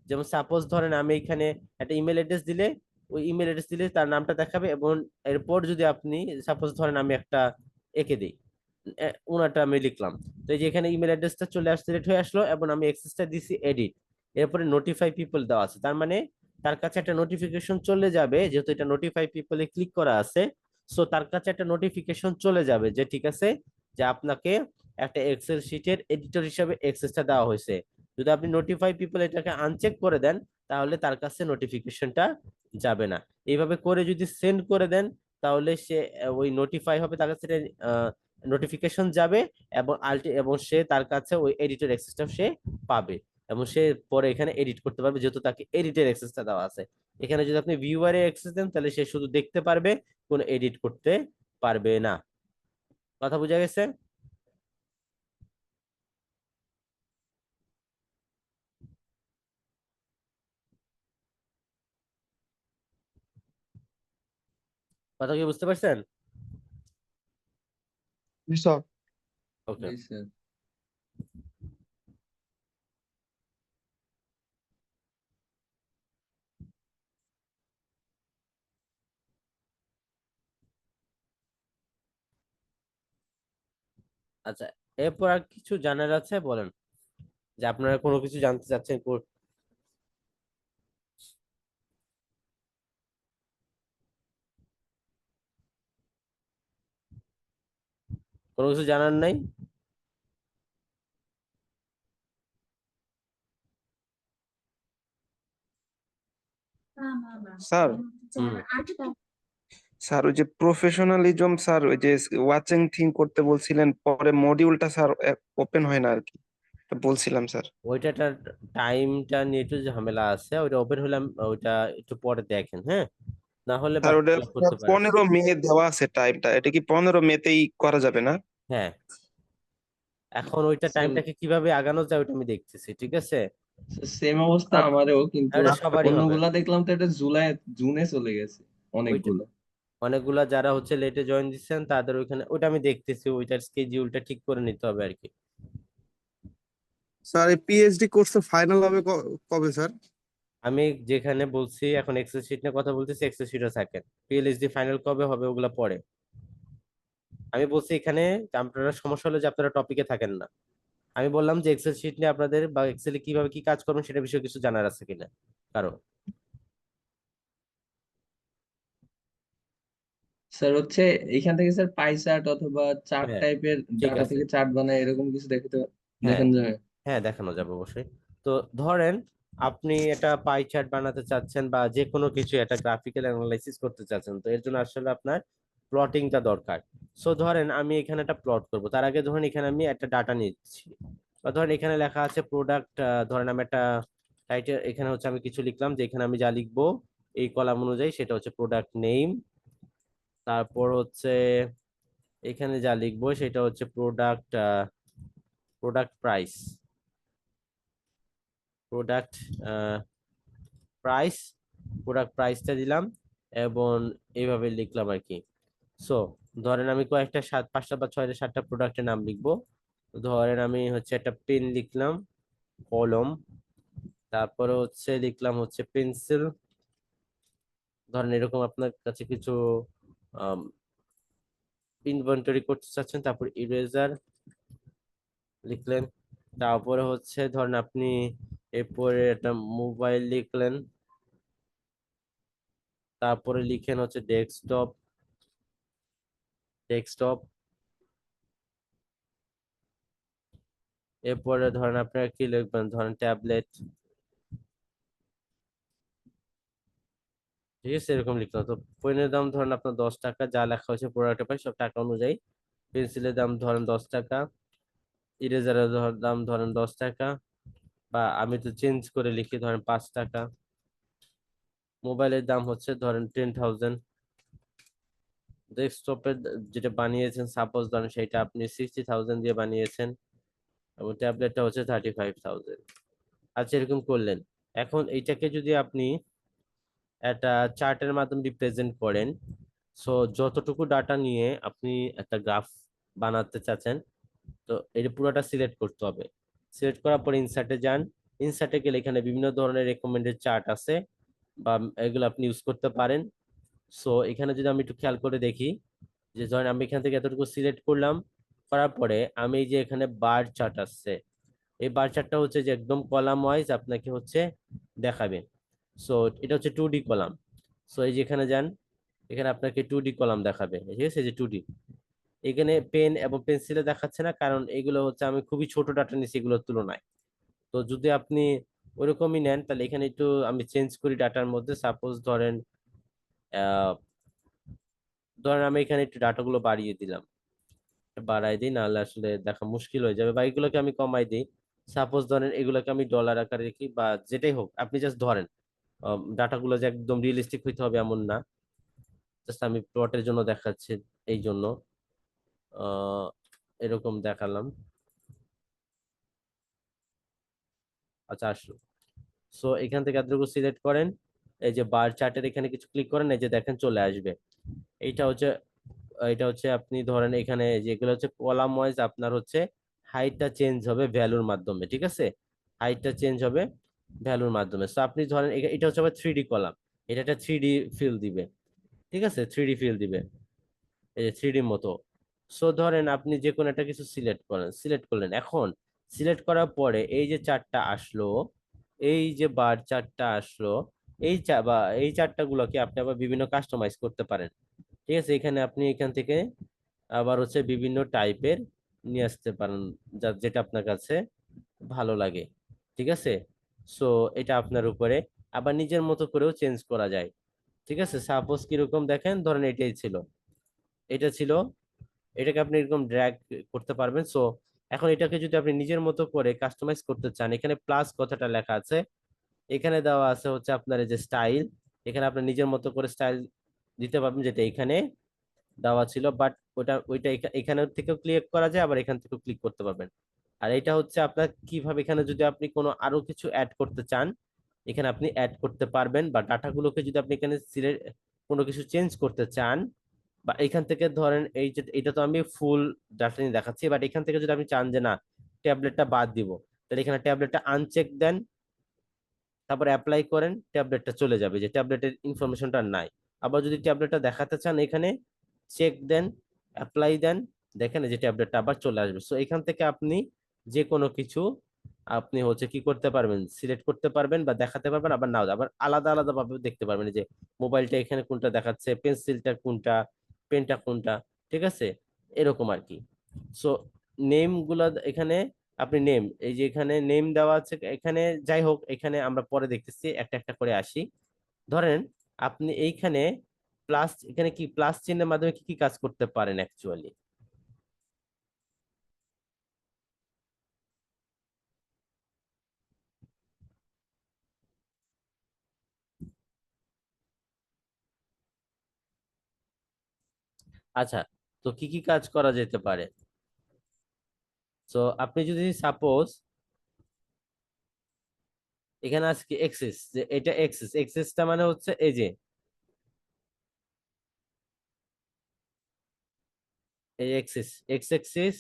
যেমন সাপোজ ধরেন আমি এখানে একটা ইমেল অ্যাড্রেস দিলে, ওই ইমেল অ্যাড্রেস দিলে তার নামটা দেখাবে এবং এরপর যদি আপনি সাপোজ ধরেন আমি একটা এঁকে দিই, ওনারটা আমি লিখলাম, তো এই যে এখানে ইমেল অ্যাড্রেসটা চলে আসছে, সিলেক্ট হয়ে আসলো এবং আমি অ্যাক্সেসটা দিছি এডিট, এরপরে নোটিফাই পিপল দেওয়া আছে, তার মানে তার কাছে একটা নোটিফিকেশন চলে যাবে, যেহেতু এটা নোটিফাই পিপলে ক্লিক করা আছে, সো তার কাছে একটা নোটিফিকেশন চলে যাবে যে ঠিক আছে, যে আপনাকে একটা এক্সেল শিটের এডিটর হিসেবে অ্যাক্সেসটা দেওয়া হয়েছে। যদি আপনি নোটিফাই পিপল এটাকে আনচেক করে দেন তাহলে তার কাছে নোটিফিকেশনটা যাবে না। এইভাবে করে যদি সেন্ড করে দেন তাহলে সে ওই নোটিফাই হবে, তার কাছে নোটিফিকেশন যাবে এবং সে তার কাছে ওই এডিটর অ্যাক্সেসটা সে পাবে এবং সে পরে এখানে এডিট করতে পারবে যেহেতু তাকে এডিটের অ্যাক্সেসটা দেওয়া আছে। এখানে যদি আপনি ভিউয়ারে অ্যাক্সেস দেন তাহলে সে শুধু দেখতে পারবে, কোনো এডিট করতে পারবে না। কথা বোঝা গেছে? কথা কি বুঝতে পারছেন? জি স্যার। ওকে। জি স্যার। আচ্ছা, এরপর আর কিছু জানার আছে বলেন, যে আপনারা কোনো কিছু জানতে চাচ্ছেন কোনো কিছু জানার নাই? স্যার হুম। স্যার ওই যে প্রফেশনালিজম স্যার, ওই যে ওয়াচিং থিং করতে বলছিলেন, পরে মডিউলটা স্যার ওপেন হয় না আর কি, এটা বলছিলাম স্যার। ওইটা টাইমটা নিয়ে একটু ঝামেলা আছে, ওইটা ওপেন হলাম, ওইটা একটু পরে দেখেন, হ্যাঁ, না হলে স্যার বাকি ওটা করতে পারেন। 15 মে দেওয়া আছে টাইমটা, এটা কি 15 মেতেই করা যাবে না? হ্যাঁ, এখন ওইটা টাইমটাকে কিভাবে আগানো যায় ওইটা আমি দেখতেছি, ঠিক আছে? সেম অবস্থা আর আমারও, কিন্তু এটা সবারই হবে। অন্যগুলা দেখলাম তো এটা জুনে চলে গেছে ওইটা অনেকগুলো। অনেকগুলা যারা হচ্ছে লেটে জয়েন দিচ্ছেন তাদের ওইখানে ওইটা আমি দেখতেছি, ওইটার স্কেডিউলটা ঠিক করে নিতে হবে আর কি। স্যার এই পিএইচডি কোর্সে ফাইনাল হবে কবে স্যার? আমি যেখানে বলছি এখন এক্সেল শিট নিয়ে কথা বলতেছি, এক্সেল শিটও থাকেন। পিএলএসডি ফাইনাল কবে হবে ওগুলা পরে। আমি বলছি এখানে যে আপনারা সমস্যা হলো যে আপনারা টপিকে থাকেন না। আমি বললাম যে এক্সেল শিট নিয়ে আপনাদের বা এক্সেলে কিভাবে কি কাজ করবেন সেটা বিষয়ে কিছু জানার আছে কিনা কারো। স্যার হচ্ছে এইখান থেকে স্যার পাই চার্ট অথবা চার্ট হ্যাঁ, টাইপের ঠিক ডাটা আছে। থেকে চার্ট বানায় এরকম কিছু দেখতে হ্যাঁ, দেখান যাবে? হ্যাঁ, দেখানো যাবে অবশ্যই। তো ধরেন আপনি একটা পাই চার্ট বানাতে চাচ্ছেন বা যে কোনো কিছু একটা গ্রাফিক্যাল অ্যানালাইসিস করতে চাচ্ছেন, তো এর জন্য আসলে আপনার প্লটিংটা দরকার। সো ধরেন আমি এখানে একটা প্লট করব, তার আগে ধরেন এখানে আমি একটা ডাটা নিচ্ছি, বা ধরেন এখানে লেখা আছে প্রোডাক্ট, ধরেন আমি একটা টাইটেল এখানে হচ্ছে আমি কিছু লিখলাম যে এখানে আমি যা লিখবো এই কলাম অনুযায়ী সেটা হচ্ছে প্রোডাক্ট নেম, তারপর হচ্ছে এখানে যা লিখবো সেটা হচ্ছে product price, product price, product প্রাইসটা দিলাম এবং এইভাবে লিখলাম আর কি। সো ধরেন আমি কয়েকটা 5টা বা 6টা 7টা প্রোডাক্টের নাম লিখবো। ধরেন আমি হচ্ছে একটা পেন লিখলাম, কলম, তারপরে হচ্ছে লিখলাম হচ্ছে পেন্সিল। ধরেন এরকম আপনার কাছে কিছু ইনভেন্টরি করতে চাচ্ছেন, তারপর ইরেজার লিখলেন, তারপরে হচ্ছে ধরেন আপনি এরপরে একটা মোবাইল লিখলেন, তারপরে লিখেন হচ্ছে ডেস্কটপ, এরপরে ধরেন আপনারা কি লিখবেন, ধরেন ট্যাবলেট, ঠিক আছে, এরকম লিখতে হবে। তো পেনের দাম ধরেন আপনার 10 টাকা, যা লেখা হয়েছে প্রোডাক্টের প্রাইস সব টাকা অনুযায়ী। পেন্সিলের দাম ধরেন 10 টাকা, ইরেজারের দাম ধরেন 10 টাকা, বা আমি তো চেঞ্জ করে লিখি ধরেন 5 টাকা। মোবাইলের দাম হচ্ছে ধরেন 10,000। ডেস্কটপের যেটা বানিয়েছেন সাপোজ ধরেন সেটা আপনি 60,000 দিয়ে বানিয়েছেন, এবং ট্যাবলেটটা হচ্ছে 35,000। আচ্ছা, এরকম করলেন। এখন এইটাকে যদি আপনি একটা চার্টের মাধ্যমে রিপ্রেজেন্ট করেন, সো যতটুকু ডাটা নিয়ে আপনি একটা গ্রাফ বানাতে চাচ্ছেন, তো এটা পুরোটা সিলেক্ট করতে হবে। সিলেক্ট করার পর ইনসার্টে যান। ইনসার্টে গেলে এখানে বিভিন্ন ধরনের রেকমেন্ডেড চার্ট আছে, বা এগুলো আপনি ইউজ করতে পারেন। সো এখানে যদি আমি একটু খেয়াল করে দেখি, যে ধরেন আমি এখান থেকে এতটুকু সিলেক্ট করলাম, করার পরে আমি এই যে এখানে বার চার্ট আসছে, এই বার চার্টটা হচ্ছে যে একদম কলাম ওয়াইজ আপনাকে হচ্ছে দেখাবে। সো এটা হচ্ছে 2D কলাম। সো এই যে এখানে যান, এখানে আপনাকে 2D কলাম দেখাবে, ঠিক আছে, যে 2D। এখানে পেন এবং পেন্সিলে দেখাচ্ছে না, কারণ এগুলো হচ্ছে আমি খুবই ছোট ডাটা নিচ্ছি এগুলোর তুলনায়। তো যদি আপনি ওরকমই নেন তাহলে এখানে একটু আমি চেঞ্জ করি ডাটার মধ্যে। সাপোজ আহ ধরেন আমি এখানে একটু ডাটাগুলো বাড়িয়ে দিলাম, বাড়াই দিই, নাহলে আসলে দেখা মুশকিল হয়ে যাবে, বা এগুলোকে আমি কমাই দিই। সাপোজ ধরেন এগুলোকে আমি ডলার আকারে রাখি বা যেটাই হোক, আপনি জাস্ট ধরেন ডাটাগুলো যে একদম রিয়েলিস্টিক হইতে হবে এমন না, জাস্ট আমি প্লটের জন্য দেখাচ্ছি, এই জন্য আহ এরকম দেখালাম। আচ্ছা আসলো। সো এখান থেকে এতটুকু সিলেক্ট করেন, এই যে বার চার্টের এখানে কিছু ক্লিক করেন, এই যে দেখেন চলে আসবে। এইটা হচ্ছে এটা হচ্ছে আপনি ধরেন এখানে যেগুলো হচ্ছে কলাম ওয়াইজ আপনার হচ্ছে হাইটটা চেঞ্জ হবে ভ্যালুর মাধ্যমে, ঠিক আছে? হাইটটা চেঞ্জ হবে ভ্যালুর মাধ্যমে। সো আপনি ধরেন এটা হচ্ছে আবার 3D কলাম, এটা একটা 3D ফিল দিবে, ঠিক আছে? 3D ফিল দিবে, এই যে 3D মতো। সো ধরেন আপনি যে কোনো একটা কিছু সিলেক্ট করেন, সিলেক্ট করলেন, এখন সিলেক্ট করার পরে এই যে চারটা আসলো, এই যে বার চারটা আসলো, বা এই চারটা গুলোকে আপনি আবার বিভিন্ন কাস্টমাইজ করতে পারেন, ঠিক আছে? এখানে আপনি এখান থেকে আবার হচ্ছে বিভিন্ন টাইপের নিয়ে আসতে পারেন, যেটা আপনার কাছে ভালো লাগে, ঠিক আছে? সো এটা আপনার উপরে, আবার নিজের মতো করেও চেঞ্জ করা যায়, ঠিক আছে? সাপোজ কিরকম দেখেন, ধরেন এটাই ছিল, এটা ছিল, এটাকে আপনি এরকম ড্র্যাগ করতে পারবেন। সো এখন এটাকে যদি আপনি নিজের মতো করে কাস্টমাইজ করতে চান, এখানে প্লাস কথাটা লেখা আছে, এখানে দেওয়া আছে হচ্ছে আপনার এই যে স্টাইল, এখানে আপনি নিজের মতো করে স্টাইল দিতে পারবেন, যেটা এখানে দেওয়া ছিল, বাট ওইটা এখানে থেকেও ক্লিক করা যায়, আবার এখান থেকেও ক্লিক করতে পারবেন। আর এটা হচ্ছে আপনার কিভাবে, এখানে যদি আপনি কোনো আরো কিছু অ্যাড করতে চান, এখানে আপনি অ্যাড করতে পারবেন, বা ডাটাগুলোকে যদি আপনি এখানে কোনো কিছু চেঞ্জ করতে চান, বা এখান থেকে ধরেন এই যে এটা তো আমি ফুল ডাটা নিয়ে দেখাচ্ছি, বাট এখান থেকে যদি আপনি চান যে না ট্যাবলেটটা বাদ দিব, তাহলে এখানে ট্যাবলেটটা আনচেক দেন, তারপর অ্যাপ্লাই করেন, ট্যাবলেটটা চলে যাবে, যে ট্যাবলেটের ইনফরমেশনটা নাই। আবার যদি ট্যাবলেটটা দেখাতে চান, এখানে চেক দেন, অ্যাপ্লাই দেন, দেখেন এই যে ট্যাবলেটটা আবার চলে আসবে। সো এখান থেকে আপনি যে কোনো কিছু আপনি হচ্ছে কি করতে পারবেন, সিলেক্ট করতে পারবেন বা দেখাতে পারবেন, আবার নাও, আবার আলাদা আলাদা ভাবে দেখতে পারবেন, এই যে মোবাইলটা এখানে কোনটা দেখাচ্ছে, পেন্সিলটা কোনটা, পেনটা কোনটা, ঠিক আছে? এরকম আর কি। সো নেম গুলা এখানে আপনি নেম, এই যে এখানে নেম দেওয়া আছে, এখানে যাই হোক, এখানে আমরা পরে দেখতেছি, একটা একটা করে আসি। ধরেন আপনি এইখানে প্লাস, এখানে কি প্লাস চিহ্নের মাধ্যমে কি কি কাজ করতে পারেন অ্যাকচুয়ালি? আচ্ছা, তো কি কি কাজ করা যেতে পারে? তো আপনি যদি সাপোজ এখানে আজকে এক্সেস, যে এটা এক্সেস, এক্সেসটা মানে হচ্ছে এই যে এই এক্সেস, এক্স এক্সিস,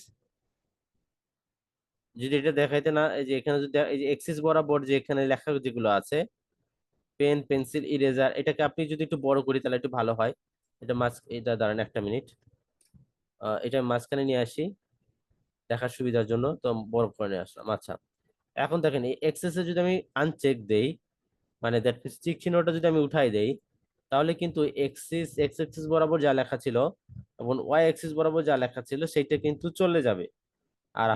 যদি এটা দেখাইতে না, এই যে এখানে যদি এই যে এক্সিস বরাবর যে এখানে লেখা যেগুলো আছে, পেন, পেন্সিল, ইরেজার, এটাকে আপনি যদি একটু বড় করি তাহলে একটু ভালো হয়। এটা দাঁড়ান একটা মিনিট, এটা মাঝখানে নিয়ে আসি দেখার সুবিধার জন্য, তো বড় করে নিয়ে আসলাম। আচ্ছা, এখন দেখেন এই এক্সেস এ যদি আমি আনচেক দেই, মানে দ্যাট মিনস টিক চিহ্নটা যদি আমি উঠাই দেই, তাহলে কিন্তু এক্স এক্সিস বরাবর যা লেখা ছিল এবং ওয়াই এক্সিস বরাবর যা লেখা ছিল সেটা কিন্তু চলে যাবে। আর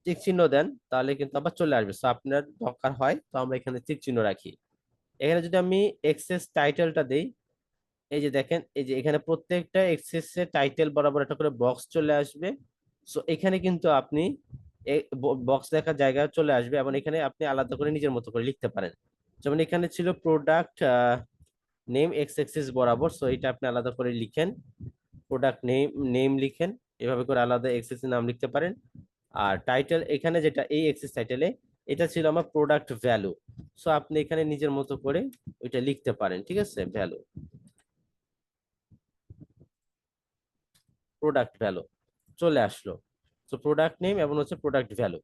টিক চিহ্ন দেন তাহলে কিন্তু আবার চলে আসবে। সো আপনার দরকার হয় তো আমরা এখানে টিক চিহ্ন রাখি। এখানে যদি আমি এক্সেস টাইটেলটা দেই, এই যে দেখেন, এই যে এখানে প্রত্যেকটা এক্সেস এর টাইটেল বরাবর একটা করে বক্স চলে আসবে। সো এখানে কিন্তু আপনি বক্স লেখার জায়গা চলে আসবে, এবং এখানে আপনি আলাদা করে নিজের মতো করে লিখতে পারেন। যেমন এখানে ছিল প্রোডাক্ট নেম এক্স এক্সিস বরাবর, সো এটা আপনি আলাদা করে লিখেন, প্রোডাক্ট নেম, নেম লিখেন, এভাবে করে আলাদা এক্সেস নাম লিখতে পারেন। আর টাইটেল এখানে যেটা এই এক্সেস টাইটেলে, এটা ছিল আমার প্রোডাক্ট ভ্যালু। সো আপনি এখানে নিজের মতো করে ওইটা লিখতে পারেন, ঠিক আছে? ভ্যালু, প্রোডাক্ট ভ্যালু চলে আসলো। তো প্রোডাক্ট নেম এবং হচ্ছে প্রোডাক্ট ভ্যালু।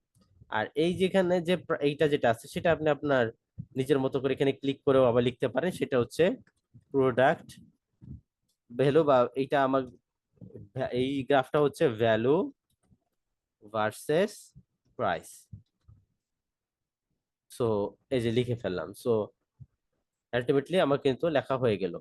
আর এই যেখানে যে এইটা যেটা আছে সেটা আপনি আপনার নিজের মতো করে এখানে ক্লিক করেও আবার লিখতে পারেন, সেটা হচ্ছে প্রোডাক্ট ভ্যালু, বা এইটা আমার এই গ্রাফটা হচ্ছে ভ্যালু ভার্সেস প্রাইস। সো এই যে লিখে ফেললাম, সো আলটিমেটলি আমার কিন্তু লেখা হয়ে গেল।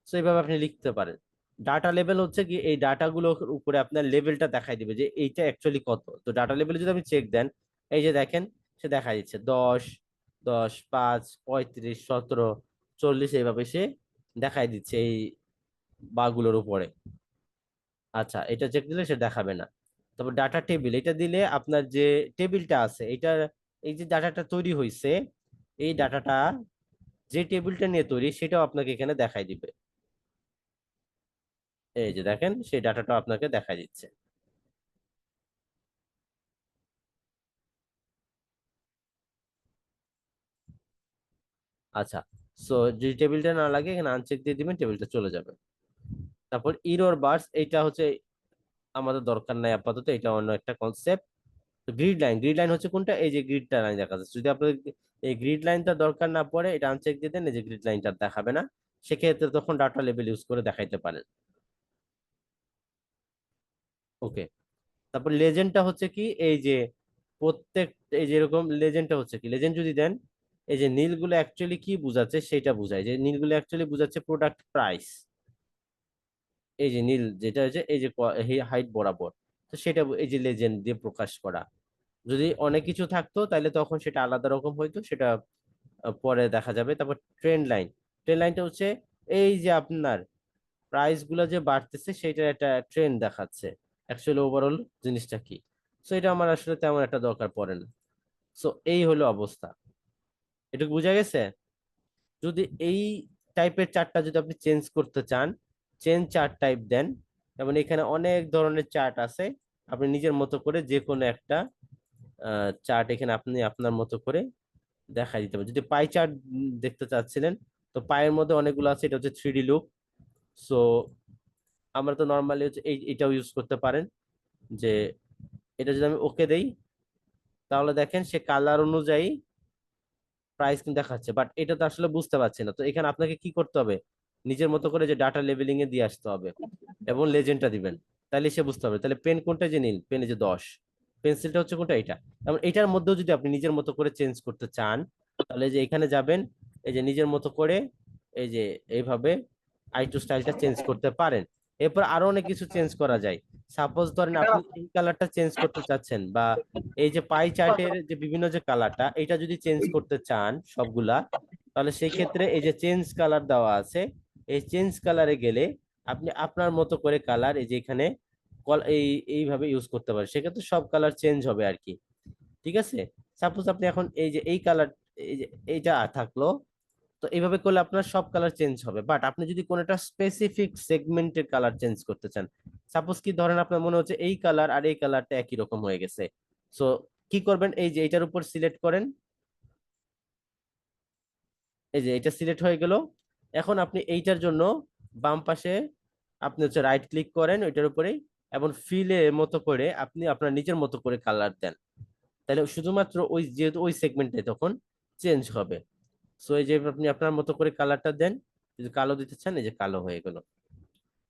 সো এইভাবে আপনি লিখতে পারেন। ডাটা লেভেল হচ্ছে কি, এই ডাটাগুলোর উপরে আপনার লেভেলটা দেখাই দিবে যে এইটা অ্যাকচুয়ালি কত। তো ডাটা লেভেলে যদি আপনি চেক দেন, এই যে দেখেন সে দেখা দিচ্ছে 10, 10, 5, 35, 17, 40 এইভাবে সে দেখাই দিচ্ছে এই বারগুলোর উপরে। আচ্ছা, এটা চেক দিলে সে দেখাবে না। তারপর ডাটা টেবিল, এটা দিলে আপনার যে টেবিলটা আছে এটা, এই যে ডাটাটা তৈরি হয়েছে, এই ডাটাটা যে টেবিলটা নিয়ে তৈরি সেটাও আপনাকে এখানে দেখাই দিবে। এই যে দেখেন সেই ডাটাটা আপনাকে দেখাই দিচ্ছে। আচ্ছা, সো যে টেবিলটা না লাগে এখানে আনচেক দিয়ে দিবেন, টেবিলটা চলে যাবে। তারপর ইরর বার্স, এইটা হচ্ছে আমাদের দরকার নাই আপাতত, এটা অন্য একটা কনসেপ্ট। তো গ্রিড লাইন, গ্রিড লাইন হচ্ছে কোনটা, এই যে গ্রিডটা লাইন দেখা যাচ্ছে, যদি আপনার এই গ্রিড লাইনটা দরকার না পড়ে এটা আনচেক দিয়ে দেন, এই যে গ্রিড লাইনটা দেখাবে না, সেক্ষেত্রে তখন ডাটা লেভেল ইউজ করে দেখাইতে পারেন। ওকে, তারপর লেজেন্ডটা হচ্ছে কি, এই যে প্রত্যেক, এই যে এরকম লেজেন্ডটা হচ্ছে কি, লেজেন্ড যদি দেন এই যে নীলগুলো অ্যাকচুয়ালি কি বুঝাচ্ছে সেটা বুঝায়, যে নীলগুলো অ্যাকচুয়ালি বুঝাচ্ছে প্রোডাক্ট প্রাইস। এই যে নীল যেটা হচ্ছে এই যে হাইট বরাবর, তো সেটা এই যে লেজেন্ড দিয়ে প্রকাশ করা। যদি অনেক কিছু থাকতো তাহলে তখন সেটা আলাদা রকম হইতো, সেটা পরে দেখা যাবে। তারপর ট্রেন্ড লাইন, ট্রেন্ড লাইনটা হচ্ছে এই যে আপনার প্রাইস গুলো যে বাড়তেছে সেটার একটা ট্রেন্ড দেখাচ্ছে, অ্যাকচুয়ালি ওভারঅল জিনিসটা কি। সো এটা আমার আসলে তেমন একটা দরকার পড়ে না। সো এই হলো অবস্থা, এটুকু বোঝা গেছে। যদি এই টাইপের চার্টটা যদি আপনি চেঞ্জ করতে চান, চেঞ্জ চার্ট টাইপ দেন, যেমন এখানে অনেক ধরনের চার্ট আছে, আপনি নিজের মতো করে যে কোনো একটা চার্ট এখানে আপনি আপনার মতো করে দেখা দিতে পারেন। যদি পাই চার্ট দেখতে চাচ্ছিলেন, তো পায়ের মধ্যে অনেকগুলো আছে, এটা হচ্ছে 3D লুক। সো আমরা তো নর্মালি হচ্ছে এটাও ইউজ করতে পারেন, যে এটা যদি আমি ওকে দেই তাহলে দেখেন সে কালার অনুযায়ী প্রাইস কিন্তু দেখাচ্ছে, বাট এটা তো আসলে বুঝতে পারছি না। তো এখানে আপনাকে কি করতে হবে, নিজের মতো করে যে ডাটা লেভেলিং এ দিয়ে আসতে হবে এবং লেজেন্ডটা দিবেন, তাহলে সে বুঝতে হবে। তাহলে পেন কোনটা, যে নীল পেনে যে 10, পেন্সিলটা হচ্ছে কোনটা, এটা। এবং এটার মধ্যেও যদি আপনি নিজের মতো করে চেঞ্জ করতে চান, তাহলে যে এখানে যাবেন, এই যে নিজের মতো করে এই যে এইভাবে আইটু স্টাইলটা চেঞ্জ করতে পারেন। এরপর আরো অনেক কিছু চেঞ্জ করা যায়। সাপোজ ধরেন আপনি এই কালারটা চেঞ্জ করতে চাচ্ছেন, বা এই যে পাই চার্টের যে বিভিন্ন যে কালারটা এটা যদি চেঞ্জ করতে চান সবগুলা, তাহলে সেই ক্ষেত্রে এই যে চেঞ্জ কালার দেওয়া আছে, এই চেঞ্জ কালারে গেলে আপনি আপনার মতো করে কালার এই যে এখানে এই এইভাবে ইউজ করতে পারেন, সেক্ষেত্রে সব কালার চেঞ্জ হবে আর কি। ঠিক আছে, সাপোজ আপনি এখন এই যে এই কালার, এই যে এইটা থাকলো, তো এইভাবে করলে আপনার সব কালার চেঞ্জ হবে। বাট আপনি যদি কোনো একটা স্পেসিফিক সেগমেন্টের কালার চেঞ্জ করতে চান, সাপোজ কি ধরেন আপনার মনে হচ্ছে এই কালার আর এই কালারটা একই রকম হয়ে গেছে, সো কি করবেন, এই যে এটার উপর সিলেক্ট করেন, এই যে এটা সিলেক্ট হয়ে গেল। এখন আপনি এইটার জন্য বাম পাশে আপনি হচ্ছে রাইট ক্লিক করেন ওইটার উপরে, এবং ফিলে মতো করে আপনি আপনার নিজের মতো করে কালার দেন, তাহলে শুধুমাত্র ওই যেহেতু ওই সেগমেন্টে তখন চেঞ্জ হবে। সো এই যে আপনি আপনার মতো করে কালারটা দেন, যদি কালো দিতে চান এই যে কালো হয়ে গেল।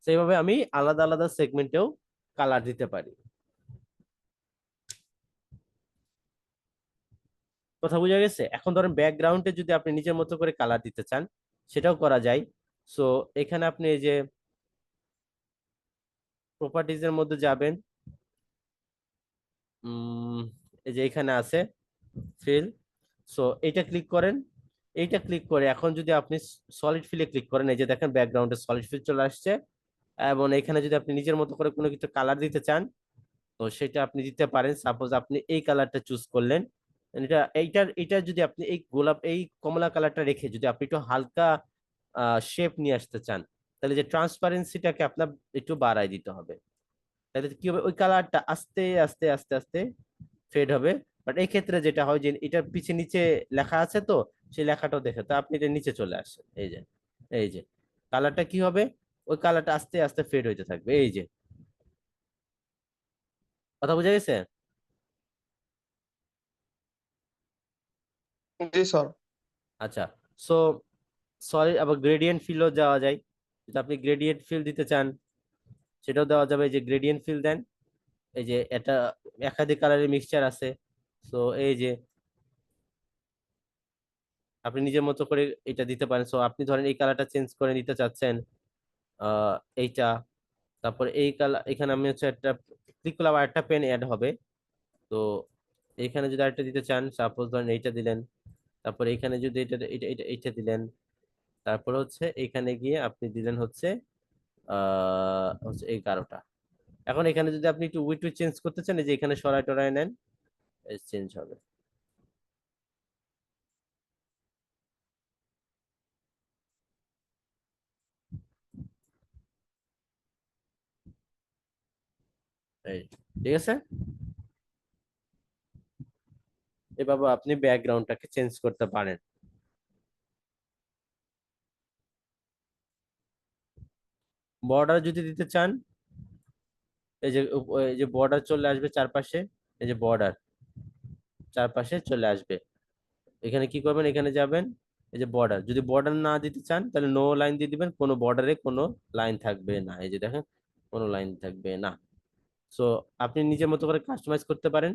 সেইভাবে আমি আলাদা আলাদা সেগমেন্টেও কালার দিতে পারি। কথা বোঝা গেছে। এখন ধরেন ব্যাকগ্রাউন্ডে যদি আপনি নিজের মতো করে কালার দিতে চান, সেটাও করা যায়। সো এখানে আপনি এই যে প্রপার্টিজ এর মধ্যে যাবেন, এই যে এখানে আছে ফিল, সো এইটা ক্লিক করেন। এইটা ক্লিক করে এখন যদি আপনি সলিড ফিলে ক্লিক করেন, এই যে দেখেন ব্যাকগ্রাউন্ডে সলিড ফিল চলে আসছে। এবং এখানে যদি আপনি নিজের মতো করে কোনো কিছু কালার দিতে চান, তো সেটা আপনি দিতে পারেন। সাপোজ আপনি এই কালারটা চুজ করলেন, এটা যদি আপনি এই গোলাপ এই কমলা কালারটা রেখে যদি আপনি একটু হালকা শেপ নিয়ে আসতে চান, তাহলে যে ট্রান্সপারেন্সিটাকে আপনার একটু বাড়ায় দিতে হবে। তাহলে কি হবে, ওই কালারটা আস্তে আস্তে আস্তে আস্তে ফেড হবে। বাট এই ক্ষেত্রে যেটা হয় যে এটার পিছে নিচে লেখা আছে, তো সেই লেখাটাও দেখে তো আপনি এটা নিচে চলে আসেন, এই যে এই যে কালারটা কি হবে, ওই কালারটা আস্তে আস্তে ফেড হইতে থাকবে। এই যে কথা বোঝা গেছে। জি স্যার। আচ্ছা, সো সলিড আবার গ্রেডিয়েন্ট ফিলও যাওয়া যায়, যদি আপনি গ্রেডিয়েন্ট ফিল দিতে চান সেটাও দেওয়া যাবে। এই যে গ্রেডিয়েন্ট ফিল দেন, এই যে এটা একাধিক কালারের মিক্সচার আছে, সো এই যে আপনি নিজের মতো করে এটা দিতে পারেন। সো আপনি ধরেন এই কালারটা চেঞ্জ করে নিতে চাচ্ছেন, এইটা, তারপর এই কালার, এখানে আমি হচ্ছে একটা ক্লিক করলে আবার একটা পেন অ্যাড হবে। তো এখানে যদি আরেকটা দিতে চান, সাপোজ ধরেন এইটা দিলেন, তারপর এখানে যদি এটা দিলেন, তারপর হচ্ছে এখানে গিয়ে আপনি দিলেন হচ্ছে হচ্ছে 11টা। এখন এখানে যদি আপনি একটু উইথ চেঞ্জ করতে চান, এই যে এখানে সরাই টরাই নেন, চেঞ্জ হবে। এই, ঠিক আছে। এভাবে আপনি ব্যাকগ্রাউন্ডটাকে চেঞ্জ করতে পারেন। বর্ডার যদি দিতে চান, এই যে বর্ডার চলে আসবে চারপাশে, এই যে বর্ডার চারপাশে চলে আসবে। এখানে কি করবেন, এখানে যাবেন, এই যে বর্ডার, যদি বর্ডার না দিতে চান তাহলে নো লাইন দিয়ে দিবেন, কোনো বর্ডারে কোনো লাইন থাকবে না, এই যে দেখেন কোনো লাইন থাকবে না। সো আপনি নিজের মতো করে কাস্টমাইজ করতে পারেন।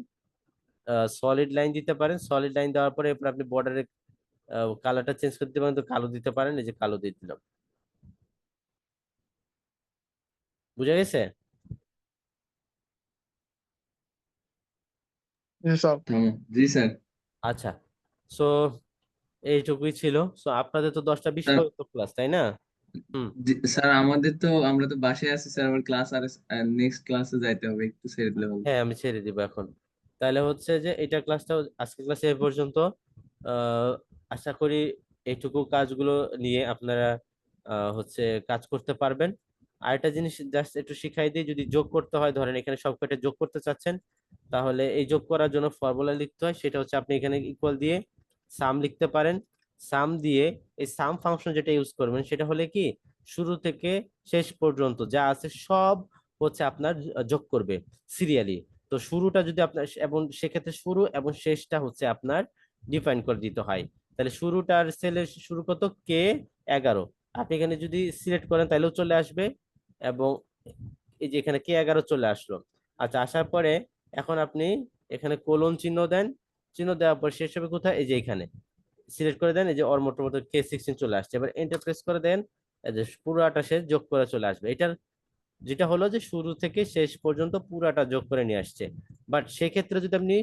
সলিড লাইন দিতে পারেন, সলিড লাইন দেওয়ার পরে এরপর আপনি বর্ডারের কালারটা চেঞ্জ করতে পারেন, তো কালো দিতে পারেন, এই যে কালো দিয়ে দিলাম। বুঝা গেছে? স্যার। জি স্যার। আচ্ছা, সো এইটুকুই ছিল। সো আপনাদের তো 10টা 20 স্যার, পর্যন্ত ক্লাস, তাই না? হুম। স্যার আমাদের তো আমরা তো বাসায় আছি স্যার, আমার ক্লাস আর নেক্সট ক্লাসে যাইতে হবে, একটু ছেড়ে দিলে ভালো। হ্যাঁ, আমি ছেড়ে দিব এখন। তাহলে হচ্ছে যে এটা ক্লাসটা, আজকে ক্লাসে এ পর্যন্ত। আহ, আশা করি এইটুকু কাজগুলো নিয়ে আপনারা হচ্ছে কাজ করতে পারবেন। আরেকটা জিনিস জাস্ট একটু শিখাই দিই, যদি যোগ করতে হয়, ধরেন এখানে সবকটা যোগ করতে চাচ্ছেন, তাহলে এই যোগ করার জন্য ফর্মুলা লিখতে হয়। সেটা হচ্ছে আপনি এখানে ইকুয়াল দিয়ে সাম লিখতে পারেন। সাম দিয়ে এই সাম ফাংশন যেটা ইউজ করবেন সেটা হলে কি, শুরু থেকে শেষ পর্যন্ত যা আছে সব হচ্ছে আপনার যোগ করবে সিরিয়ালি। তো শুরুটা যদি আপনার, এবং সেক্ষেত্রে শুরু এবং শেষটা হচ্ছে আপনার ডিফাইন করে দিতে হয়। তাহলে শুরুটার সেলের শুরু কত, কে 11, আপনি এখানে যদি সিলেক্ট করেন তাহলেও চলে আসবে, এবং এই যে এখানে কে 11 চলে আসলো। আচ্ছা, আসার পরে এখন আপনি এখানে কোলন চিহ্ন দেন, চিহ্ন দেওয়ার পর শেষ হবে কোথায়, এই যে এখানে সিলেক্ট করে দেন, এই যে ওর মোটামুটি কে 16 চলে আসছে। এবার এন্টার প্রেস করে দেন, এই যে পুরোটা শেষ যোগ করে চলে আসবে। এটার যেটা হলো যে শুরু থেকে শেষ পর্যন্ত পুরাটা যোগ করে নিয়ে আসছে। বাট সেক্ষেত্রে যদি আপনি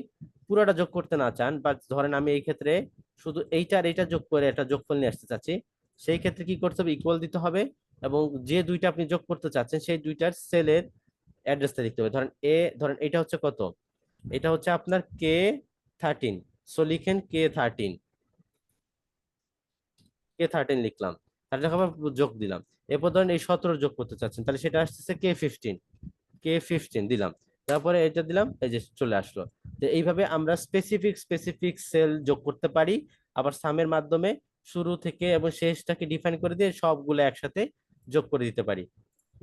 পুরাটা যোগ করতে না চান, বা ধরেন আমি এই ক্ষেত্রে শুধু এইটা আর এইটা যোগ করে একটা যোগফল নিয়ে আসতে চাচ্ছি, সেই ক্ষেত্রে কি করতে হবে, ইকুয়াল দিতে হবে, এবং যে দুইটা আপনি যোগ করতে চাচ্ছেন সেই দুইটার সেলের অ্যাড্রেসটা দিতে হবে। ধরেন ধরেন এটা হচ্ছে কত, এটা হচ্ছে আপনার K13, সো লিখেন K13, K13 লিখলাম, তাহলে আবার যোগ দিলাম। এরপর ধরেন এই 17 যোগ করতে চাচ্ছেন, তাহলে সেটা আসতেছে K15 দিলাম, তারপরে এটা দিলাম, এই যে চলে আসলো। তো এইভাবে আমরা স্পেসিফিক সেল যোগ করতে পারি। আবার সামের মাধ্যমে শুরু থেকে এবং শেষটাকে ডিফাইন করে দিয়ে সবগুলো একসাথে যোগ করে দিতে পারি।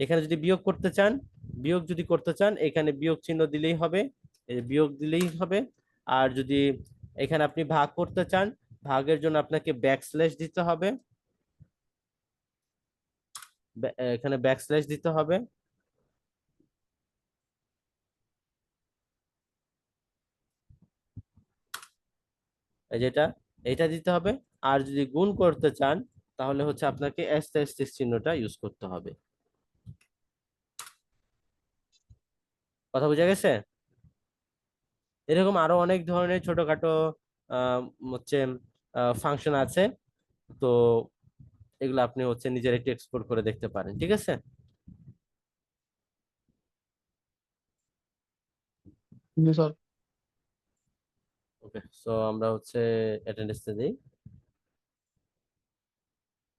এখানে যদি বিয়োগ করতে চান, বিয়োগ যদি করতে চান, এখানে বিয়োগ চিহ্ন দিলেই হবে, এই যে বিয়োগ দিলেই হবে। আর যদি এখানে আপনি ভাগ করতে চান, ভাগের জন্য আপনাকে ব্যাকস্ল্যাশ দিতে হবে, এখানে ব্যাকস্ল্যাশ দিতে হবে। এই যেটা, এটা দিতে হবে। আর যদি গুণ করতে চান, তাহলে হচ্ছে আপনাকে অ্যাস্টারিস্ক চিহ্নটা ইউজ করতে হবে। কথা বোঝা গেছে? এরকম আরো অনেক ধরনের ছোটখাটো আহ, হচ্ছে ফাংশন আছে। তো এগুলো আপনি হচ্ছে নিজের একটু এক্সপ্লোর করে দেখতে পারেন, ঠিক আছে? জি স্যার। ওকে, সো আমরা হচ্ছে অ্যাটেন্ডেন্সটা দিই।